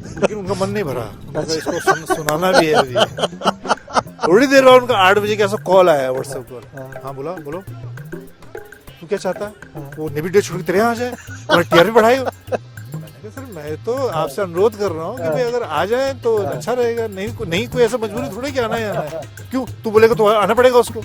लेकिन उनका मन नहीं भरा। इसको सुनाना भी है अभी। थोड़ी देर बाद उनका 8 बजे का ऐसा कॉल आया व्हाट्सएप पर। हाँ बोला, बोलो तू क्या चाहता है, वो नेवी डे छोड़ के तेरे यहाँ आ जाए और टीआरपी बढ़ाए। मैंने कहा सर मैं तो आपसे अनुरोध कर रहा हूँ कि भाई अगर आ जाए तो अच्छा रहेगा, नहीं कोई ऐसा मजबूरी थोड़ी कि आना ही आना है। क्यों तू बोलेगा तो आना पड़ेगा उसको।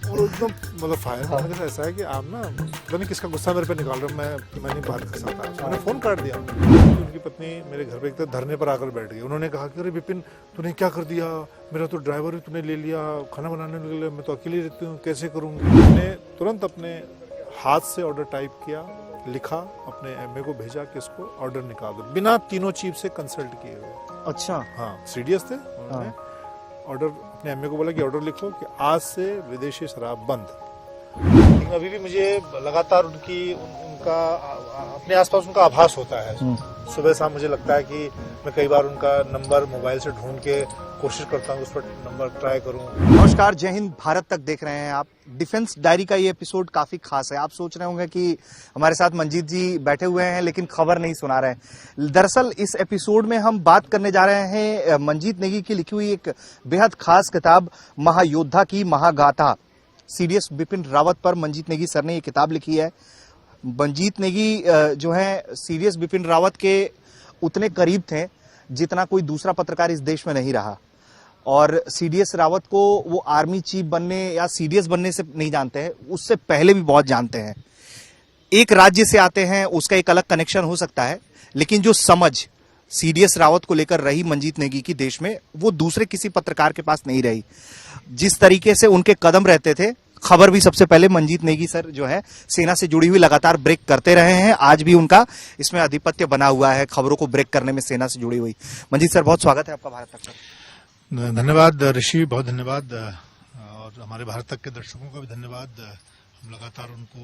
और एकदम मतलब फायर ऐसा है कि आप ना पता नहीं किसका गुस्सा मेरे पे निकाल रहे हो, मैं नहीं बात कर सकता। मैंने फोन काट दिया। उनकी पत्नी मेरे घर पे एक धरने पर आकर बैठ गई। उन्होंने कहा कि अरे विपिन तूने क्या कर दिया, मेरा तो ड्राइवर भी तूने ले लिया, खाना बनाने के लिए मैं तो अकेली रहती हूँ, कैसे करूँगी। मैंने तुरंत अपने हाथ से ऑर्डर टाइप किया, लिखा, अपने एमए को भेजा कि इसको ऑर्डर निकाल दो, बिना तीनों चीफ से कंसल्ट किए हुए। अच्छा हाँ सीडीएस थे। उन्होंने ऑर्डर अपने एमए को बोला कि ऑर्डर लिखो कि आज से विदेशी शराब बंद। लेकिन अभी भी मुझे लगातार उनका अपने आसपास उनका आभास होता है। सुबह शाम मुझे लगता है कि मैं कई बार उनका नंबर मोबाइल से ढूंढ के कोशिश करता हूँ उस पर नंबर ट्राई करूँ। नमस्कार, जय हिंद, भारत तक देख रहे हैं आप। डिफेंस डायरी का ये एपिसोड काफी खास है। आप सोच रहे होंगे कि हमारे साथ मंजीत जी बैठे हुए हैं लेकिन खबर नहीं सुना रहे हैं। दरअसल इस एपिसोड में हम बात करने जा रहे हैं मंजीत नेगी की लिखी हुई एक बेहद खास किताब महायोद्धा की महागाथा। सीडीएस बिपिन रावत पर मंजीत नेगी सर ने ये किताब लिखी है। मंजीत नेगी जो है सीडीएस बिपिन रावत के उतने करीब थे जितना कोई दूसरा पत्रकार इस देश में नहीं रहा। और सीडीएस रावत को वो आर्मी चीफ बनने या सीडीएस बनने से नहीं जानते हैं, उससे पहले भी बहुत जानते हैं। एक राज्य से आते हैं, उसका एक अलग कनेक्शन हो सकता है, लेकिन जो समझ सीडीएस रावत को लेकर रही मंजीत नेगी की देश में, वो दूसरे किसी पत्रकार के पास नहीं रही। जिस तरीके से उनके कदम रहते थे, खबर भी सबसे पहले मंजीत नेगी सर जो है सेना से जुड़ी हुई लगातार ब्रेक करते रहे हैं। आज भी उनका इसमें आधिपत्य बना हुआ है, खबरों को ब्रेक करने में सेना से जुड़ी हुई। मंजीत सर बहुत स्वागत है आपका भारत तक पर। धन्यवाद ऋषि, बहुत धन्यवाद, और हमारे भारत तक के दर्शकों का भी धन्यवाद। हम लगातार उनको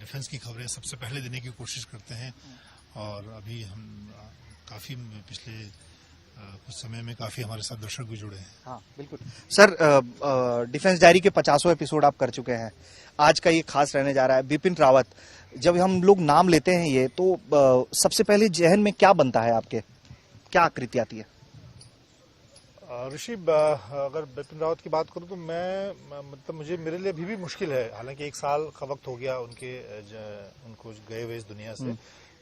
डिफेंस की खबरें सबसे पहले देने की कोशिश करते हैं और अभी हम काफी पिछले कुछ समय में काफी हमारे साथ दर्शक भी जुड़े हैं। हाँ बिल्कुल सर, डिफेंस डायरी के 50वां एपिसोड आप कर चुके हैं। आज का ये खास रहने जा रहा है बिपिन रावत। जब हम लोग नाम लेते हैं ये तो सबसे पहले जहन में क्या बनता है आपके, क्या आकृति आती है? ऋषि अगर बिपिन रावत की बात करूं तो मतलब मेरे लिए अभी भी मुश्किल है। हालांकि 1 साल का वक्त हो गया उनको गए हुए इस दुनिया से,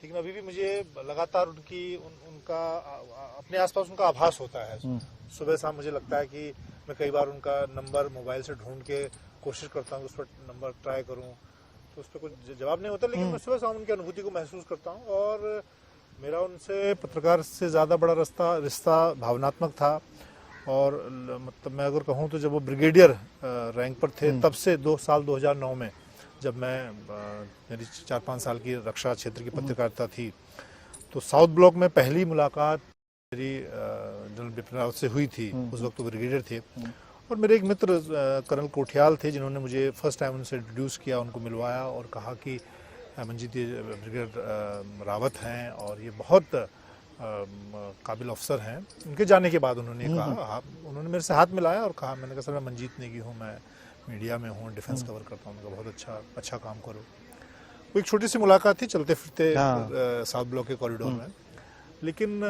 लेकिन अभी भी मुझे लगातार उनका अपने आसपास उनका आभास होता है। सुबह शाम मुझे लगता है कि मैं कई बार उनका नंबर मोबाइल से ढूंढ के कोशिश करता हूँ उस पर नंबर ट्राई करूँ, तो उस पर कुछ जवाब नहीं होता, लेकिन मैं सुबह शाम उनकी अनुभूति को महसूस करता हूँ। और मेरा उनसे पत्रकार से ज्यादा बड़ा रिश्ता भावनात्मक था। और मतलब मैं अगर कहूँ तो जब वो ब्रिगेडियर रैंक पर थे तब से 2009 में जब मेरी 4-5 साल की रक्षा क्षेत्र की पत्रकारिता थी, तो साउथ ब्लॉक में पहली मुलाकात मेरी जनरल बिपिन रावत से हुई थी। उस वक्त तो ब्रिगेडियर थे और मेरे एक मित्र कर्नल कोठियाल थे जिन्होंने मुझे फर्स्ट टाइम उनसे इंट्रोड्यूस किया, उनको मिलवाया और कहा कि मंजीत ब्रिगेडियर रावत हैं और ये बहुत काबिल अफसर हैं। उनके जाने के बाद उन्होंने कहा, उन्होंने मेरे से हाथ मिलाया और कहा, मैंने कहा सर मैं मंजीत नेगी हूँ, मैं मीडिया में हूँ, डिफेंस कवर करता हूँ। उनका बहुत अच्छा काम करो। वो एक छोटी सी मुलाकात थी चलते फिरते साउथ ब्लॉक के कॉरिडोर में, लेकिन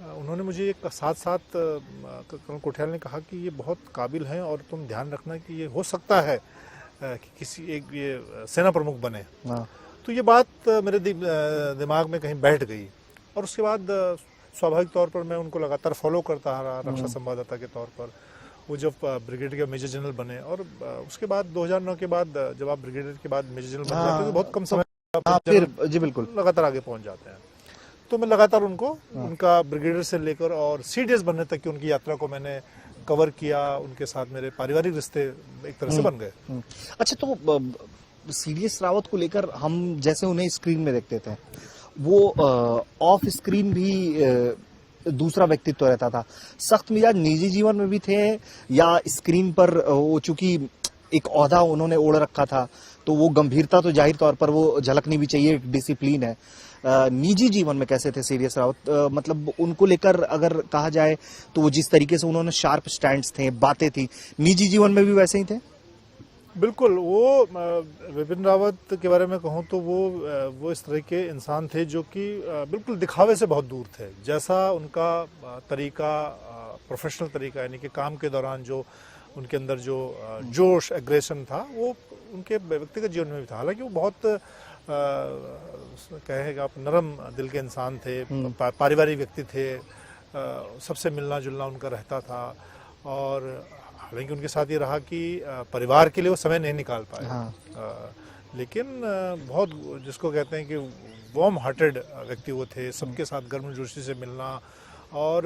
उन्होंने मुझे साथ कर्नल कोठियाल ने कहा कि ये बहुत काबिल हैं और तुम ध्यान रखना कि ये हो सकता है कि किसी एक ये सेना प्रमुख बने। तो ये बात मेरे दिमाग में कहीं बैठ गई और उसके बाद स्वाभाविक तौर पर मैं उनको लगातार फॉलो करता रहा रक्षा संवाददाता के तौर पर। वो जब ब्रिगेडियर के मेजर जनरल बने और उसके बाद 2009 के बाद जब आप ब्रिगेडियर के बाद मेजर जनरल बन जाते हैं तो बहुत कम समय फिर जी बिल्कुल लगातार आगे पहुंच जाते हैं। तो मैं लगातार उनको उनका ब्रिगेडियर से लेकर और सीडीएस बनने तक की उनकी यात्रा को मैंने कवर किया। उनके साथ मेरे पारिवारिक रिश्ते एक तरह से बन गए। अच्छा, तो सीडीएस रावत को लेकर हम जैसे उन्हें स्क्रीन में देखते थे, वो ऑफ स्क्रीन भी दूसरा व्यक्तित्व रहता था। सख्त मिजाज निजी जीवन में भी थे या स्क्रीन पर वो चूंकि एक ओहदा उन्होंने ओढ़ रखा था तो वो गंभीरता तो जाहिर तौर पर वो झलकनी भी चाहिए, डिसिप्लिन है। निजी जीवन में कैसे थे सीडीएस रावत? मतलब उनको लेकर अगर कहा जाए तो वो जिस तरीके से उन्होंने शार्प स्टैंड्स थे, बातें थी, निजी जीवन में भी वैसे ही थे? बिल्कुल, वो विपिन रावत के बारे में कहूँ तो वो इस तरह के इंसान थे जो कि बिल्कुल दिखावे से बहुत दूर थे। जैसा उनका तरीका, प्रोफेशनल तरीका, यानी कि काम के दौरान जो उनके अंदर जो जोश, एग्रेशन था, वो उनके व्यक्तिगत जीवन में भी था। हालांकि वो बहुत कहेगा आप नरम दिल के इंसान थे, पारिवारिक व्यक्ति थे, सबसे मिलना जुलना उनका रहता था। और हालांकि उनके साथ ये रहा कि परिवार के लिए वो समय नहीं निकाल पाए। हाँ। लेकिन बहुत, जिसको कहते हैं कि वार्म हार्टेड व्यक्ति वो थे, सबके साथ गर्मजोशी से मिलना, और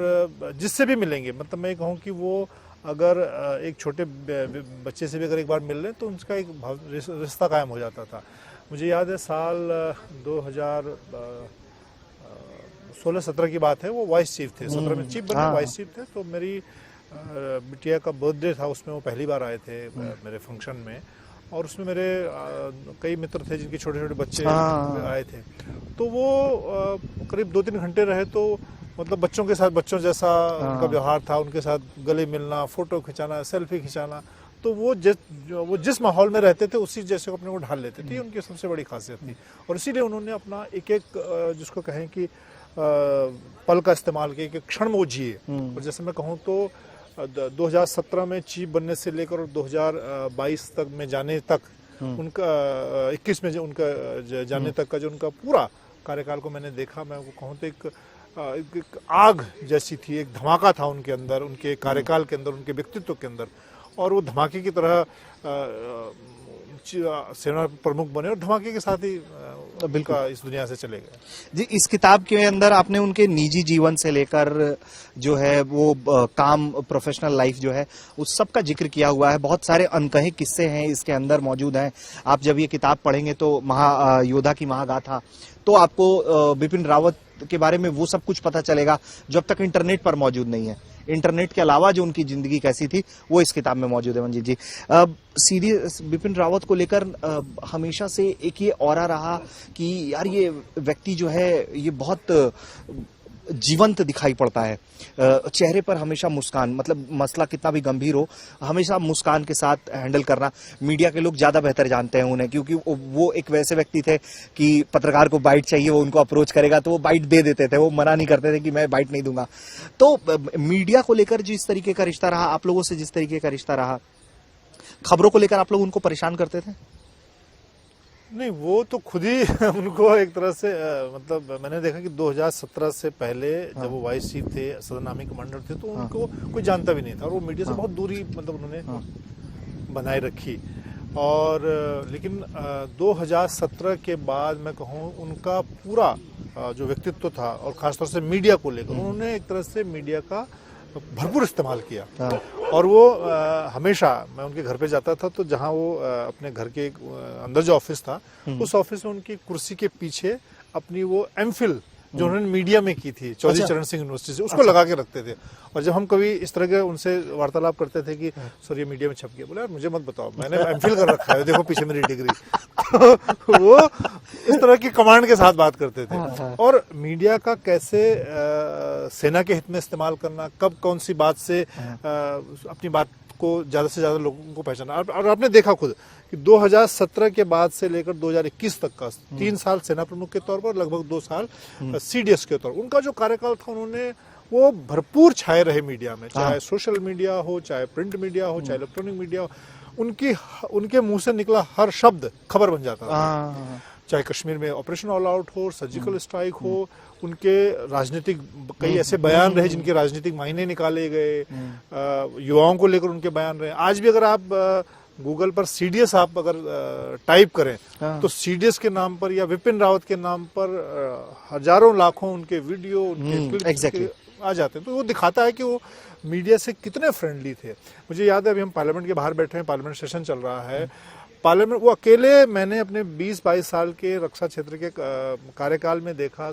जिससे भी मिलेंगे, मतलब मैं कहूँ कि वो अगर एक छोटे बच्चे से भी अगर एक बार मिल लें तो उनका एक रिश्ता कायम हो जाता था। मुझे याद है साल 2016-17 की बात है, वो वाइस चीफ थे, 17 में चीफ बने, वाइस चीफ थे। तो मेरी बिटिया का बर्थडे था, उसमें वो पहली बार आए थे मेरे फंक्शन में, और उसमें मेरे कई मित्र थे जिनके छोटे छोटे बच्चे आए थे। तो वो करीब 2-3 घंटे रहे, तो मतलब बच्चों के साथ बच्चों जैसा उनका व्यवहार था, उनके साथ गले मिलना, फोटो खिंचाना, सेल्फी खिंचाना। तो वो जिस माहौल में रहते थे उसी जैसे को अपने को ढाल लेते थे। उनकी सबसे बड़ी खासियत थी, और इसीलिए उन्होंने अपना एक एक जिसको कहें कि पल का इस्तेमाल किया, एक क्षण में वो जिए। और जैसे मैं कहूँ तो 2017 में चीफ बनने से लेकर और 2022 तक में जाने तक, उनका 21 में उनका जाने तक का जो उनका पूरा कार्यकाल को मैंने देखा, मैं वो कहूँ तो एक आग जैसी थी, एक धमाका था उनके अंदर, उनके कार्यकाल के अंदर, उनके व्यक्तित्व के अंदर। और वो धमाके की तरह सेना प्रमुख बने, और धमाके के साथ ही बिल्कुल इस दुनिया से चले गए। जी, इस किताब के अंदर आपने उनके निजी जीवन से लेकर जो है वो काम, प्रोफेशनल लाइफ जो है, उस सब का जिक्र किया हुआ है। बहुत सारे अनकहे किस्से हैं इसके अंदर मौजूद हैं। आप जब ये किताब पढ़ेंगे तो योद्धा की महागाथा, तो आपको बिपिन रावत के बारे में वो सब कुछ पता चलेगा जो अब तक इंटरनेट पर मौजूद नहीं है। इंटरनेट के अलावा जो उनकी जिंदगी कैसी थी वो इस किताब में मौजूद है। मंजीत जी, सीरियस बिपिन रावत को लेकर हमेशा से एक ये ऑरा रहा कि यार ये व्यक्ति जो है ये बहुत जीवंत दिखाई पड़ता है, चेहरे पर हमेशा मुस्कान, मतलब मसला कितना भी गंभीर हो, हमेशा मुस्कान के साथ हैंडल करना। मीडिया के लोग ज्यादा बेहतर जानते हैं उन्हें, क्योंकि वो एक वैसे व्यक्ति थे कि पत्रकार को बाइट चाहिए, वो उनको अप्रोच करेगा तो वो बाइट दे देते थे, वो मना नहीं करते थे कि मैं बाइट नहीं दूंगा। तो मीडिया को लेकर जिस तरीके का रिश्ता रहा, आप लोगों से जिस तरीके का रिश्ता रहा, खबरों को लेकर आप लोग उनको परेशान करते थे? नहीं, वो तो खुद ही उनको एक तरह से मतलब मैंने देखा कि 2017 से पहले जब वो वाइस चीफ थे, सदन आर्मी कमांडर थे, तो उनको कोई जानता भी नहीं था, और वो मीडिया से बहुत दूरी मतलब उन्होंने बनाए रखी। और लेकिन 2017 के बाद मैं कहूँ उनका पूरा जो व्यक्तित्व था, और खासतौर से मीडिया को लेकर, उन्होंने एक तरह से मीडिया का भरपूर इस्तेमाल किया। और वो हमेशा, मैं उनके घर पे जाता था तो जहाँ वो अपने घर के अंदर जो ऑफिस था, उस ऑफिस में उनकी कुर्सी के पीछे अपनी वो एमफिल जो उन्होंने मीडिया में की थी चौधरी चरण सिंह यूनिवर्सिटी से, उसको लगा के रखते थे। और जब हम कभी इस तरह के उनसे वार्तालाप करते थे कि सर ये मीडिया में छप गया, बोले यार मुझे मत बताओ, मैंने एमफिल कर रखा है, देखो पीछे मेरी डिग्री। तो वो इस तरह की कमांड के साथ बात करते थे। और मीडिया का कैसे सेना के हित में इस्तेमाल करना, कब कौन सी बात से अपनी बात को ज्यादा से ज्यादा लोगों को पहचाना। और आपने देखा खुद कि 2017 के बाद से लेकर 2021 तक का 3 साल सेना प्रमुख के तौर पर, लगभग 2 साल सीडीएस के तौर पर, उनका जो कार्यकाल था, उन्होंने वो भरपूर छाए रहे मीडिया में, चाहे सोशल मीडिया हो, चाहे प्रिंट मीडिया हो, चाहे इलेक्ट्रॉनिक मीडिया हो। उनके मुंह से निकला हर शब्द खबर बन जाता था। चाहे कश्मीर में ऑपरेशन ऑल आउट हो, सर्जिकल स्ट्राइक हो, उनके राजनीतिक कई ऐसे बयान रहे जिनके राजनीतिक मायने निकाले गए, युवाओं को लेकर उनके बयान रहे। आज भी अगर आप गूगल पर सीडीएस आप अगर टाइप करें तो सीडीएस के नाम पर या विपिन रावत के नाम पर हजारों लाखों उनके वीडियो, उनके क्लिप आ जाते हैं। तो वो दिखाता है कि वो मीडिया से कितने फ्रेंडली थे। मुझे याद है अभी हम पार्लियामेंट के बाहर बैठे हैं, पार्लियामेंट सेशन चल रहा है, पार्लियामेंट, वो अकेले मैंने अपने 20-22 साल के रक्षा क्षेत्र के कार्यकाल में देखा,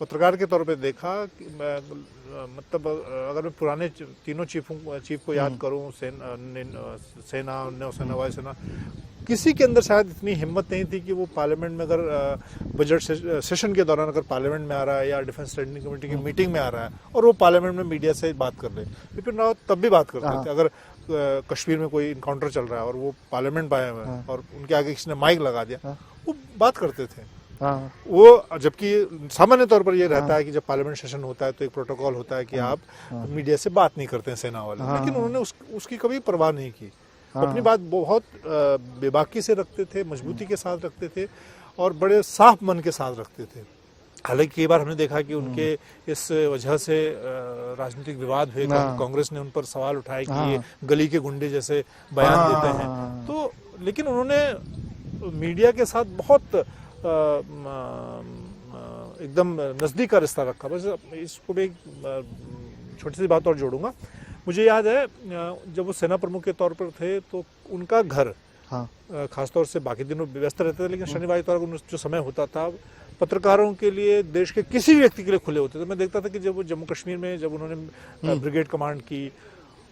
पत्रकार के तौर पे देखा, मतलब अगर मैं पुराने तीनों चीफ को याद करूं, सेना, नौसेना, वायुसेना, किसी के अंदर शायद इतनी हिम्मत नहीं थी कि वो पार्लियामेंट में, अगर बजट सेशन के दौरान अगर पार्लियामेंट में आ रहा है या डिफेंस स्टैंडिंग कमेटी की मीटिंग में आ रहा है और वो पार्लियामेंट में मीडिया से बात कर रहे। विपिन रावत तब भी बात करते थे। अगर कश्मीर में कोई इनकाउंटर चल रहा है और वो पार्लियामेंट आए हुए हैं हाँ। और उनके आगे किसी ने माइक लगा दिया, हाँ। वो बात करते थे। हाँ, वो जबकि सामान्य तौर पर ये रहता है कि जब पार्लियामेंट सेशन होता है तो एक प्रोटोकॉल होता है कि आप मीडिया से बात नहीं करते हैं सेना वाले, हाँ। लेकिन उन्होंने उसकी कभी परवाह नहीं की। हाँ। अपनी बात बहुत बेबाकी से रखते थे, मजबूती के साथ रखते थे और बड़े साफ मन के साथ रखते थे। हालांकि कई बार हमने देखा कि उनके इस वजह से राजनीतिक विवाद हुए, हाँ। कांग्रेस ने उन पर सवाल उठाए कि हाँ। ये गली के गुंडे जैसे बयान हाँ। देते हैं। तो लेकिन उन्होंने मीडिया के साथ बहुत एकदम नज़दीक का रिश्ता रखा। बस इसको भी एक छोटी सी बात और जोड़ूंगा। मुझे याद है जब वो सेना प्रमुख के तौर पर थे तो उनका घर, हाँ। खासतौर से बाकी दिनों व्यस्त रहते थे, लेकिन शनिवार इतवार को जो समय होता था पत्रकारों के लिए, देश के किसी भी व्यक्ति के लिए खुले होते थे। मैं देखता था कि जब वो जम्मू कश्मीर में जब उन्होंने ब्रिगेड कमांड की,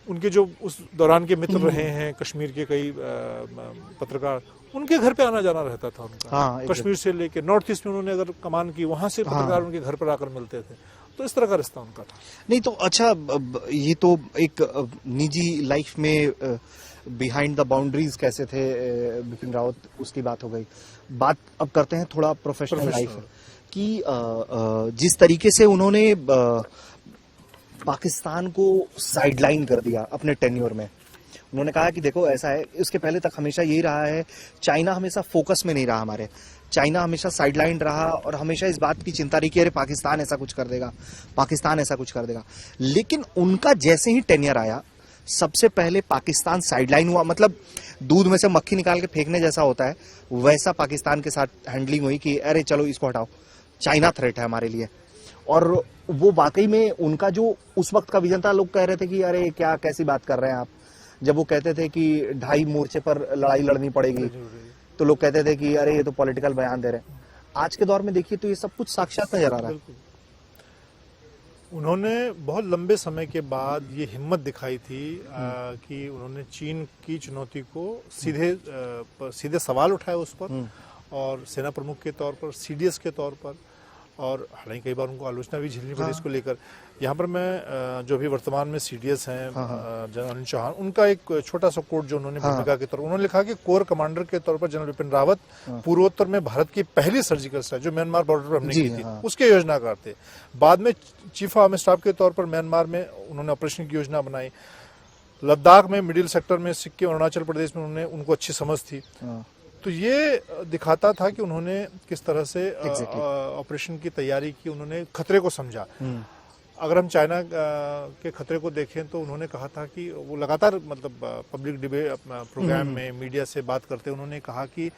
उनके जो उस दौरान के मित्र रहे हैं कश्मीर के कई पत्रकार, उनके घर पे आना जाना रहता था उनका। हाँ, कश्मीर से लेके नॉर्थ ईस्ट में उन्होंने अगर कमान की, वहां से पत्रकार उनके घर पर आकर मिलते थे। तो इस तरह का रिश्ता उनका था। नहीं तो अच्छा, ये तो एक निजी लाइफ में बिहाइंड द बाउंड्रीज कैसे थे बिपिन रावत, उसकी बात हो गई। बात अब करते हैं थोड़ा प्रोफेशनल लाइफ की। जिस तरीके से उन्होंने पाकिस्तान को साइडलाइन कर दिया अपने टेन्योर में, उन्होंने कहा कि देखो ऐसा है, उसके पहले तक हमेशा यही रहा है, चाइना हमेशा फोकस में नहीं रहा हमारे, चाइना हमेशा साइडलाइन रहा और हमेशा इस बात की चिंता रही कि अरे पाकिस्तान ऐसा कुछ कर देगा, पाकिस्तान ऐसा कुछ कर देगा। लेकिन उनका जैसे ही टेन्योर आया, सबसे पहले पाकिस्तान साइडलाइन हुआ। मतलब दूध में से मक्खी निकाल के फेंकने जैसा होता है, वैसा पाकिस्तान के साथ हैंडलिंग हुई कि अरे चलो इसको हटाओ, चाइना थ्रेट है हमारे लिए। और वो वाकई में उनका जो उस वक्त का विजन था, लोग कह रहे थे कि अरे क्या कैसी बात कर रहे हैं आप। जब वो कहते थे कि 2.5 मोर्चे पर लड़ाई लड़नी पड़ेगी, तो लोग कहते थे कि अरे ये तो पॉलिटिकल बयान दे रहे हैं। आज के दौर में देखिए तो ये सब कुछ साक्षात नजर आ रहा है। उन्होंने बहुत लंबे समय के बाद ये हिम्मत दिखाई थी कि उन्होंने चीन की चुनौती को सीधे सवाल उठाए उस पर, और सेना प्रमुख के तौर पर, सीडीएस के तौर पर, और हालांकि कई बार उनको आलोचना भी झेलनी पड़ी इसको लेकर। यहाँ पर मैं जो भी वर्तमान में सीडीएस हैं जनरल अनिल चौहान, उनका एक छोटा सा कोट जो उन्होंने भूमिका के तौर पर उन्होंने लिखा कि कोर कमांडर के तौर पर जनरल बिपिन रावत पूर्वोत्तर में भारत की पहली सर्जिकल स्ट्राइक जो म्यांमार बॉर्डर पर हमने की थी उसके योजनाकार थे। बाद में चीफ ऑफ आर्मी स्टाफ के तौर पर म्यांमार में उन्होंने ऑपरेशन की योजना बनाई। लद्दाख में, मिडिल सेक्टर में, सिक्किम, अरुणाचल प्रदेश में उन्होंने उनको अच्छी समझ थी। तो ये दिखाता था कि उन्होंने किस तरह से ऑपरेशन की तैयारी की, उन्होंने खतरे को समझा। अगर हम चाइना के खतरे को देखें तो उन्होंने कहा था कि वो लगातार मतलब पब्लिक डिबेट प्रोग्राम में मीडिया से बात करते उन्होंने कहा कि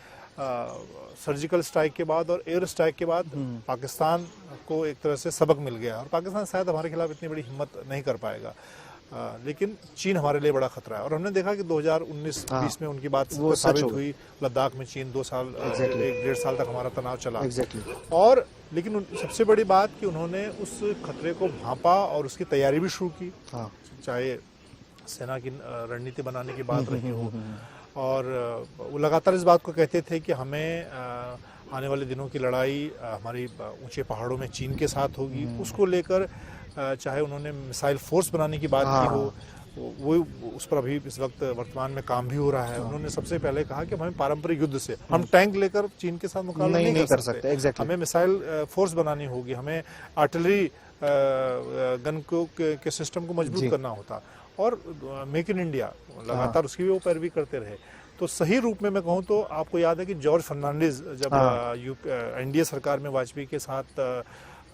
सर्जिकल स्ट्राइक के बाद और एयर स्ट्राइक के बाद पाकिस्तान को एक तरह से सबक मिल गया और पाकिस्तान शायद हमारे खिलाफ इतनी बड़ी हिम्मत नहीं कर पाएगा, लेकिन चीन हमारे लिए बड़ा खतरा है। और हमने देखा कि 2019-20 में उनकी बात साबित हुई। लद्दाख में चीन 2 साल 1-1.5 साल तक हमारा तनाव चला। और लेकिन सबसे बड़ी बात कि उन्होंने उस खतरे को भांपा और उसकी तैयारी भी शुरू की। चाहे सेना की रणनीति बनाने की बात रही हो, और वो लगातार इस बात को कहते थे कि हमें आने वाले दिनों की लड़ाई हमारी ऊंचे पहाड़ों में चीन के साथ होगी। उसको लेकर चाहे उन्होंने मिसाइल फोर्स बनाने की बात की हो, वो उस पर अभी इस वक्त वर्तमान में काम भी हो रहा है। उन्होंने सबसे पहले कहा कि हमें पारंपरिक युद्ध से, हम टैंक लेकर चीन के साथ मुकाबला नहीं कर सकते। हमें मिसाइल फोर्स बनानी होगी, हमें आर्टिलरी गन के सिस्टम को मजबूत करना होता। और मेक इन इंडिया लगातार उसकी भी वो पैरवी करते रहे। तो सही रूप में मैं कहूँ तो आपको याद है कि जॉर्ज फर्नांडिस जब एनडीए सरकार में वाजपेयी के साथ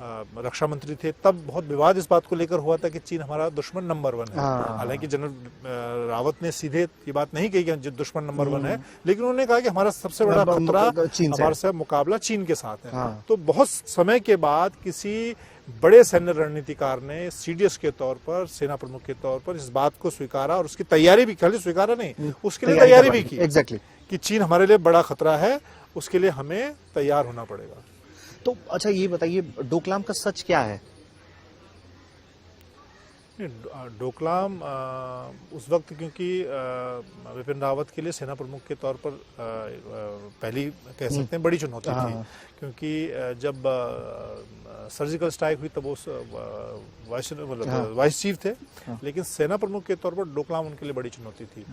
रक्षा मंत्री थे, तब बहुत विवाद इस बात को लेकर हुआ था कि चीन हमारा दुश्मन नंबर 1 है। हालांकि जनरल रावत ने सीधे ये बात नहीं कही कि दुश्मन नंबर 1 है, लेकिन उन्होंने कहा कि हमारा सबसे बड़ा खतरा, हमारे से मुकाबला चीन के साथ है। तो बहुत समय के बाद किसी बड़े सैन्य रणनीतिकार ने सीडीएस के तौर पर, सेना प्रमुख के तौर पर इस बात को स्वीकारा और उसकी तैयारी भी, खाली स्वीकारा नहीं, उसके लिए तैयारी भी की कि चीन हमारे लिए बड़ा खतरा है, उसके लिए हमें तैयार होना पड़ेगा। तो अच्छा ये बताइए, डोकलाम का सच क्या है? डोकलाम उस वक्त क्योंकि विपिन रावत के लिए सेना प्रमुख के तौर पर पहली कह सकते हैं बड़ी चुनौती थी, क्योंकि जब सर्जिकल स्ट्राइक हुई तब वो वाइस चीफ थे, लेकिन सेना प्रमुख के तौर पर डोकलाम उनके लिए बड़ी चुनौती थी।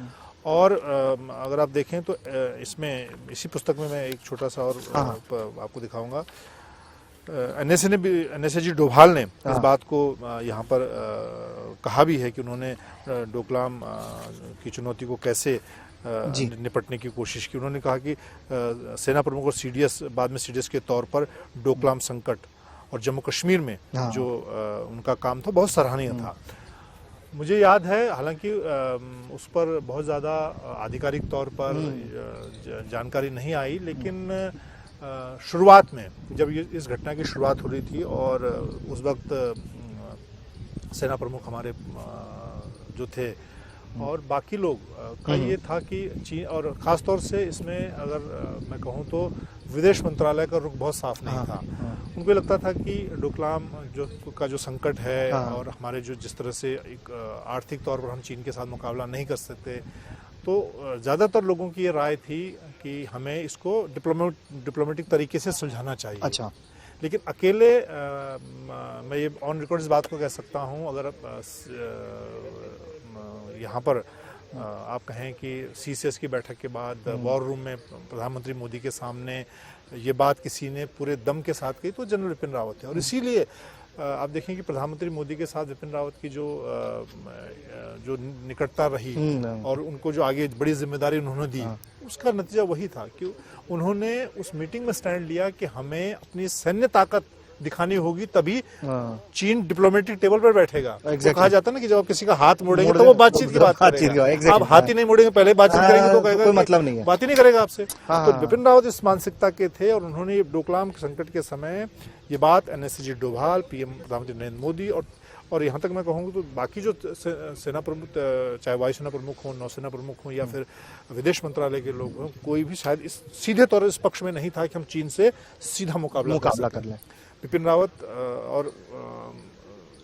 और अगर आप देखें तो इसमें इसी पुस्तक में मैं एक छोटा सा और आपको दिखाऊंगा। एनएसए जी डोभाल ने इस बात को यहाँ पर कहा भी है कि उन्होंने डोकलाम की चुनौती को कैसे निपटने की कोशिश की। उन्होंने कहा कि सेना प्रमुख और सीडीएस बाद में सीडीएस के तौर पर डोकलाम संकट और जम्मू कश्मीर में जो उनका काम था बहुत सराहनीय था। मुझे याद है, हालांकि उस पर बहुत ज़्यादा आधिकारिक तौर पर जानकारी नहीं आई, लेकिन शुरुआत में जब इस घटना की शुरुआत हो रही थी और उस वक्त सेना प्रमुख हमारे जो थे और बाकी लोग का ये था कि चीन, और ख़ास तौर से इसमें अगर मैं कहूँ तो विदेश मंत्रालय का रुख बहुत साफ नहीं था। उनको लगता था कि डोकलाम जो संकट है और हमारे जो जिस तरह से एक आर्थिक तौर पर हम चीन के साथ मुकाबला नहीं कर सकते, तो ज़्यादातर लोगों की ये राय थी कि हमें इसको डिप्लोमेटिक तरीके से सुलझाना चाहिए। अच्छा। लेकिन अकेले मैं ये ऑन रिकॉर्ड इस बात को कह सकता हूँ, अगर यहाँ पर आप कहें कि सीसीएस की बैठक के बाद वॉर रूम में प्रधानमंत्री मोदी के सामने ये बात किसी ने पूरे दम के साथ कही तो जनरल विपिन रावत है। और इसीलिए आप देखें कि प्रधानमंत्री मोदी के साथ विपिन रावत की जो निकटता रही और उनको जो आगे बड़ी जिम्मेदारी उन्होंने दी, उसका नतीजा वही था कि उन्होंने उस मीटिंग में स्टैंड लिया कि हमें अपनी सैन्य ताकत दिखानी होगी, तभी चीन डिप्लोमेटिक टेबल पर बैठेगा। तो कहा जाता है ना कि जब आप किसी का हाथ मोड़ेंगे तो वो बातचीत की बात करेगा। आप हाथ ही नहीं मोड़ेंगे, पहले बातचीत करेंगे तो कहेगा मतलब नहीं है, बात ही नहीं करेगा आपसे। तो विपिन रावत इस मानसिकता के थे और उन्होंने डोकलाम संकट के समय ये बात एनएसए जी डोभाल, पीएम प्रधानमंत्री नरेंद्र मोदी और यहाँ तक मैं कहूँगा तो बाकी जो सेना प्रमुख, चाहे वायुसेना प्रमुख हों, नौसेना प्रमुख हों या फिर विदेश मंत्रालय के लोग हों, कोई भी शायद इस सीधे तौर पर इस पक्ष में नहीं था कि हम चीन से सीधा मुकाबला कर लें। विपिन रावत और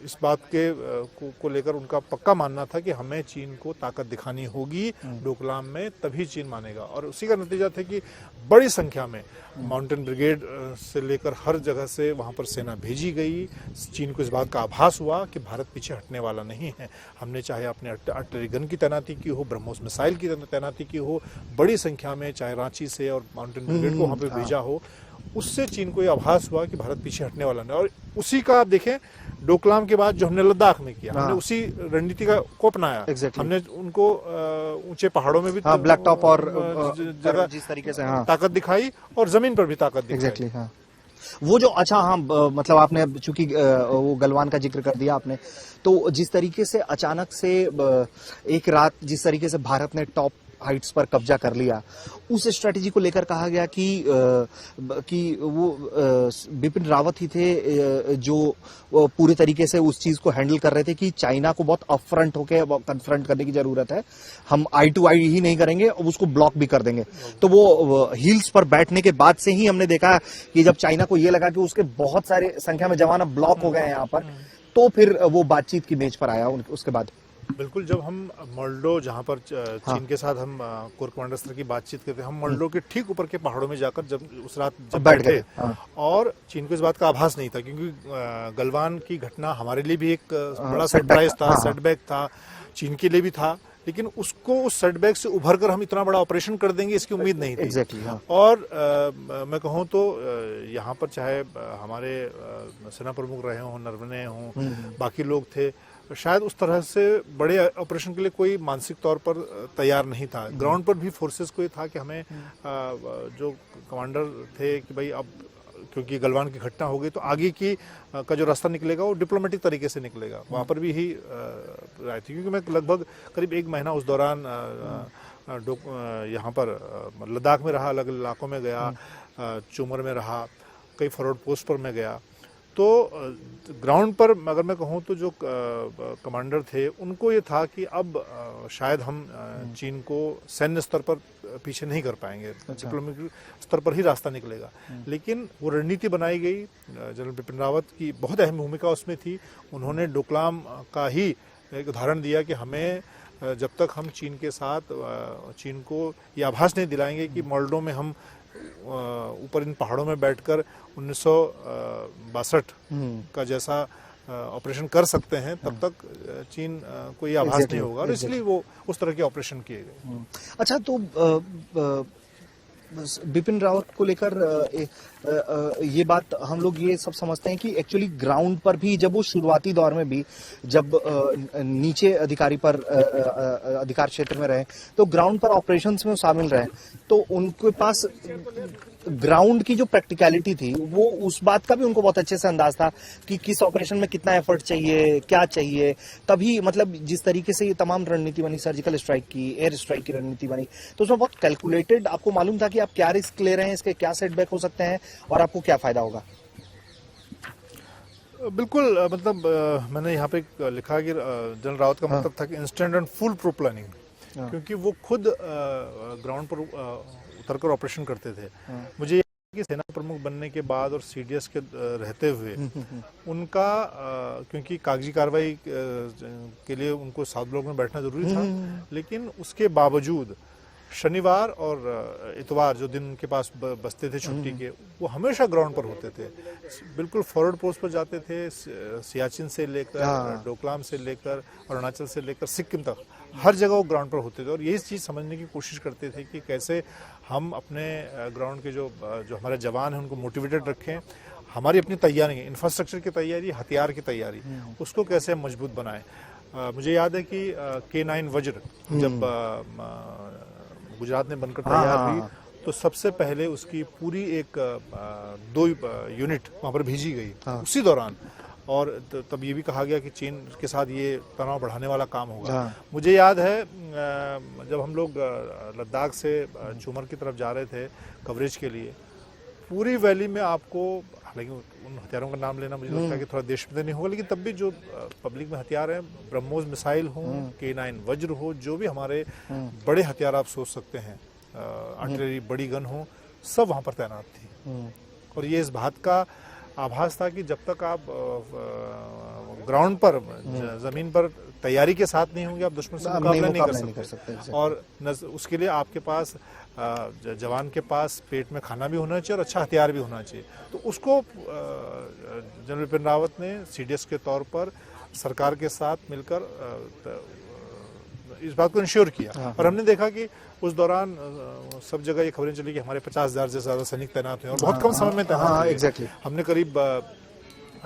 इस बात को लेकर उनका पक्का मानना था कि हमें चीन को ताकत दिखानी होगी डोकलाम में, तभी चीन मानेगा। और उसी का नतीजा था कि बड़ी संख्या में माउंटेन ब्रिगेड से लेकर हर जगह से वहां पर सेना भेजी गई। चीन को इस बात का आभास हुआ कि भारत पीछे हटने वाला नहीं है। हमने चाहे अपने आर्टिलरी गन की तैनाती की हो, ब्रह्मोस मिसाइल की तैनाती की हो, बड़ी संख्या में चाहे रांची से और माउंटेन ब्रिगेड को वहां पर भेजा हो, उससे चीन को यह आभास हुआ कि भारत पीछे हटने वाला नहीं। और उसी का आप देखें डोकलाम के बाद जो हमने लद्दाख में किया, हमने उसी रणनीति को अपनाया। हमने उनको ऊंचे पहाड़ों में भी ब्लैक टॉप और जगह जिस तरीके से ताकत दिखाई और जमीन पर भी ताकत दिखाई। वो जो मतलब आपने चूंकि वो गलवान का जिक्र कर दिया आपने, तो जिस तरीके से अचानक से एक रात जिस तरीके से भारत ने टॉप हाइट्स पर कब्जा कर लिया, उस स्ट्रेटेजी को लेकर कहा गया कि वो बिपिन रावत ही थे जो पूरे तरीके से उस चीज को हैंडल कर रहे थे कि चाइना को बहुत अपफ्रंट होकर कन्फ्रंट करने की जरूरत है, हम आई टू आई ही नहीं करेंगे और उसको ब्लॉक भी कर देंगे। तो वो हिल्स पर बैठने के बाद से ही हमने देखा कि जब चाइना को ये लगा कि उसके बहुत सारे संख्या में जवान ब्लॉक हो गए हैं यहाँ पर, तो फिर वो बातचीत की मेज पर आया उसके बाद। बिल्कुल, जब हम मोल्डो जहाँ पर चीन के साथ हम कोर कमांडर स्तर की बातचीत करते हैं, हम मोल्डो के ठीक ऊपर के पहाड़ों में जाकर जब उस रात बैठे और चीन को इस बात का आभास नहीं था, क्योंकि गलवान की घटना हमारे लिए भी एक बड़ा सरप्राइज था, सेटबैक था, चीन के लिए भी था, लेकिन उसको उस सेटबैक से उभर कर हम इतना बड़ा ऑपरेशन कर देंगे इसकी उम्मीद नहीं थी। और मैं कहूँ तो यहाँ पर चाहे हमारे सेना प्रमुख रहे हों, नरवणे हों, बाकी लोग थे, शायद उस तरह से बड़े ऑपरेशन के लिए कोई मानसिक तौर पर तैयार नहीं था। ग्राउंड पर भी फोर्सेस को ये था कि हमें जो कमांडर थे कि भाई अब क्योंकि गलवान की घटना हो गई तो आगे का जो रास्ता निकलेगा वो डिप्लोमेटिक तरीके से निकलेगा। वहाँ पर भी ही राय थी, क्योंकि मैं लगभग करीब 1 महीना उस दौरान यहाँ पर लद्दाख में रहा, अलग अलग इलाकों में गया, चुमर में रहा, कई फॉरवर्ड पोस्ट पर मैं गया। तो ग्राउंड पर अगर मैं कहूँ तो जो कमांडर थे उनको ये था कि अब शायद हम चीन को सैन्य स्तर पर पीछे नहीं कर पाएंगे, डिप्लोमेटिक स्तर पर ही रास्ता निकलेगा। लेकिन वो रणनीति बनाई गई, जनरल बिपिन रावत की बहुत अहम भूमिका उसमें थी। उन्होंने डोकलाम का ही एक उदाहरण दिया कि हमें जब तक हम चीन के साथ चीन को ये आभास नहीं दिलाएंगे कि मोल्डो में हम ऊपर इन पहाड़ों में बैठकर 1962 का जैसा ऑपरेशन कर सकते हैं, तब तक चीन को ये आभास नहीं होगा, और इसलिए वो उस तरह के ऑपरेशन किए गए। अच्छा, तो बिपिन रावत को लेकर ये बात हम लोग ये सब समझते हैं कि एक्चुअली ग्राउंड पर भी जब वो शुरुआती दौर में भी जब नीचे अधिकारी पर अधिकार क्षेत्र में रहे तो ग्राउंड पर ऑपरेशंस में शामिल रहे, तो उनके पास ग्राउंड की जो प्रैक्टिकलिटी थी वो उस बात का भी उनको बहुत अच्छे से अंदाज था कि किस ऑपरेशन में कितना एफर्ट चाहिए, क्या चाहिए। तभी मतलब जिस तरीके से ये तमाम रणनीति बनी, सर्जिकल स्ट्राइक की, एयर स्ट्राइक की रणनीति बनी, तो उसमें बहुत कैलकुलेटेड आपको मालूम था कि आप क्या रिस्क ले रहे हैं, इसके क्या सेटबैक हो सकते हैं और आपको क्या फायदा होगा। बिल्कुल, मतलब मैंने यहाँ पे लिखा कि जनरल रावत का मतलब था कि instant and full pro planning, क्योंकि वो खुद ग्राउंड पर उतरकर ऑपरेशन करते थे। मुझे याद है कि सेना प्रमुख बनने के बाद और सीडीएस के रहते हुए उनका क्योंकि कागजी कार्रवाई के लिए उनको साउथ ब्लॉक में बैठना जरूरी था, लेकिन उसके बावजूद शनिवार और इतवार जो दिन उनके पास बचते थे छुट्टी के, वो हमेशा ग्राउंड पर होते थे। बिल्कुल फॉरवर्ड पोस्ट पर जाते थे, सियाचिन से लेकर डोकलाम से लेकर अरुणाचल से लेकर सिक्किम तक हर जगह वो ग्राउंड पर होते थे, और यही चीज़ समझने की कोशिश करते थे कि कैसे हम अपने ग्राउंड के जो हमारे जवान हैं उनको मोटिवेटेड रखें, हमारी अपनी तैयारी है, इंफ्रास्ट्रक्चर की तैयारी, हथियार की तैयारी, उसको कैसे हम मजबूत बनाएं। मुझे याद है कि K9 वज्र जब गुजरात में बनकर तैयार हुई तो सबसे पहले उसकी पूरी एक 2 यूनिट वहाँ पर भेजी गई उसी दौरान, और तब ये भी कहा गया कि चीन के साथ ये तनाव बढ़ाने वाला काम होगा। मुझे याद है जब हम लोग लद्दाख से चूमर की तरफ जा रहे थे कवरेज के लिए, पूरी वैली में आपको, हालांकि उन हथियारों का नाम लेना मुझे लगता है कि थोड़ा देश में नहीं होगा, लेकिन तब भी जो पब्लिक में हथियार हैं, ब्रह्मोस मिसाइल हो, K9 वज्र हो, जो भी हमारे बड़े हथियार आप सोच सकते हैं, आर्टिलरी बड़ी गन हो, सब वहाँ पर तैनात थी। और ये इस बात का आभास था कि जब तक आप ग्राउंड पर जमीन पर तैयारी के साथ नहीं होंगे, आप दुश्मन से मुकाबला नहीं कर सकते। और उसके लिए आपके पास जवान के पास पेट में खाना भी होना चाहिए और अच्छा हथियार भी होना चाहिए। तो उसको जनरल बिपिन रावत ने सीडीएस के तौर पर सरकार के साथ मिलकर इस बात को इंश्योर किया। और हमने देखा कि उस दौरान सब जगह ये खबरें चली कि हमारे 50,000 से ज्यादा सैनिक तैनात हुए और बहुत कम समय में तैनात हुए। एग्जैक्टली हमने करीब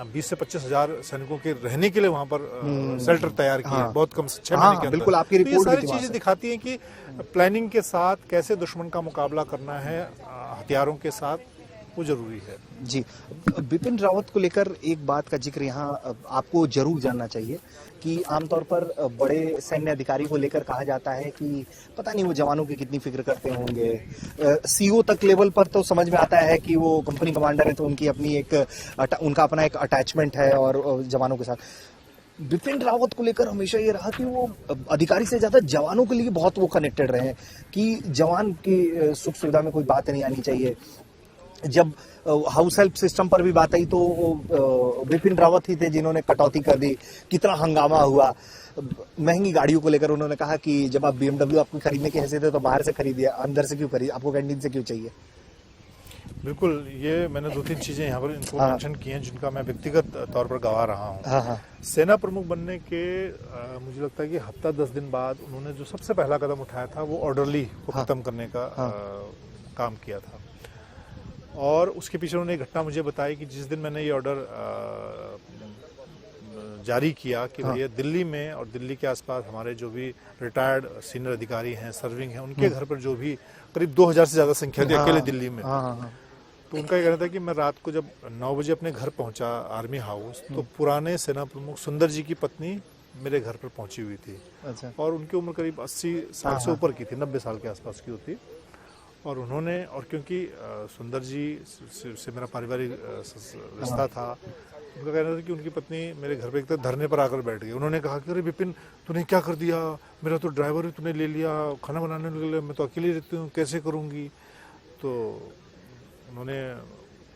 20 से 25,000 सैनिकों के रहने के लिए वहां पर शेल्टर तैयार किए, बहुत कम, 6 महीने के अंदर। बिल्कुल, आपकी रिपोर्ट तो ये सारी चीजें दिखाती हैं कि प्लानिंग के साथ कैसे दुश्मन का मुकाबला करना है हथियारों के साथ, वो जरूरी है। जी, बिपिन रावत को लेकर एक बात का जिक्र यहाँ आपको जरूर जानना चाहिए कि आमतौर पर बड़े सैन्य अधिकारी को लेकर कहा जाता है कि पता नहीं वो जवानों की कितनी फिक्र करते होंगे। सीओ तक लेवल पर तो समझ में आता है कि वो कंपनी कमांडर है तो उनकी अपनी उनका अपना एक अटैचमेंट है और जवानों के साथ। बिपिन रावत को लेकर हमेशा ये रहा कि वो अधिकारी से ज्यादा जवानों के लिए बहुत वो कनेक्टेड रहे कि जवान की सुख सुविधा में कोई बात नहीं आनी चाहिए। जब हाउस हेल्प सिस्टम पर भी बात आई तो बिपिन रावत ही थे जिन्होंने कटौती कर दी, कितना हंगामा हुआ। महंगी गाड़ियों को लेकर उन्होंने कहा कि जब आप BMW आपको खरीदने की हैसियत है तो बाहर से खरीदिए, अंदर से क्यों खरीदिए, आपको कैंटीन से क्यों चाहिए। बिल्कुल, ये मैंने 2-3 चीजें यहाँ पर इनको मेंशन की हैं जिनका मैं व्यक्तिगत तौर पर गवाह रहा हूँ। सेना प्रमुख बनने के मुझे लगता है कि हफ्ता 10 दिन बाद उन्होंने जो सबसे पहला कदम उठाया था वो ऑर्डरली को खत्म करने का काम किया था। और उसके पीछे उन्होंने एक घटना मुझे बताई कि जिस दिन मैंने ये ऑर्डर जारी किया कि भैया दिल्ली में और दिल्ली के आसपास हमारे जो भी रिटायर्ड सीनियर अधिकारी हैं, सर्विंग हैं, उनके घर पर जो भी करीब 2000 से ज्यादा संख्या थी अकेले दिल्ली में, तो उनका ये कहना था कि मैं रात को जब 9 बजे अपने घर पहुंचा आर्मी हाउस, तो पुराने सेना प्रमुख सुंदर जी की पत्नी मेरे घर पर पहुंची हुई थी। अच्छा। और उनकी उम्र करीब 80 साल से ऊपर की थी, 90 साल के आसपास की होती। और उन्होंने, और क्योंकि सुंदर जी से मेरा पारिवारिक रिश्ता था, उनका कहना था कि उनकी पत्नी मेरे घर पे एक तरह धरने पर आकर बैठ गई। उन्होंने कहा कि अरे विपिन, तूने क्या कर दिया, मेरा तो ड्राइवर ही तूने ले लिया, खाना बनाने के लिए मैं तो अकेली रहती हूँ, कैसे करूँगी। तो उन्होंने,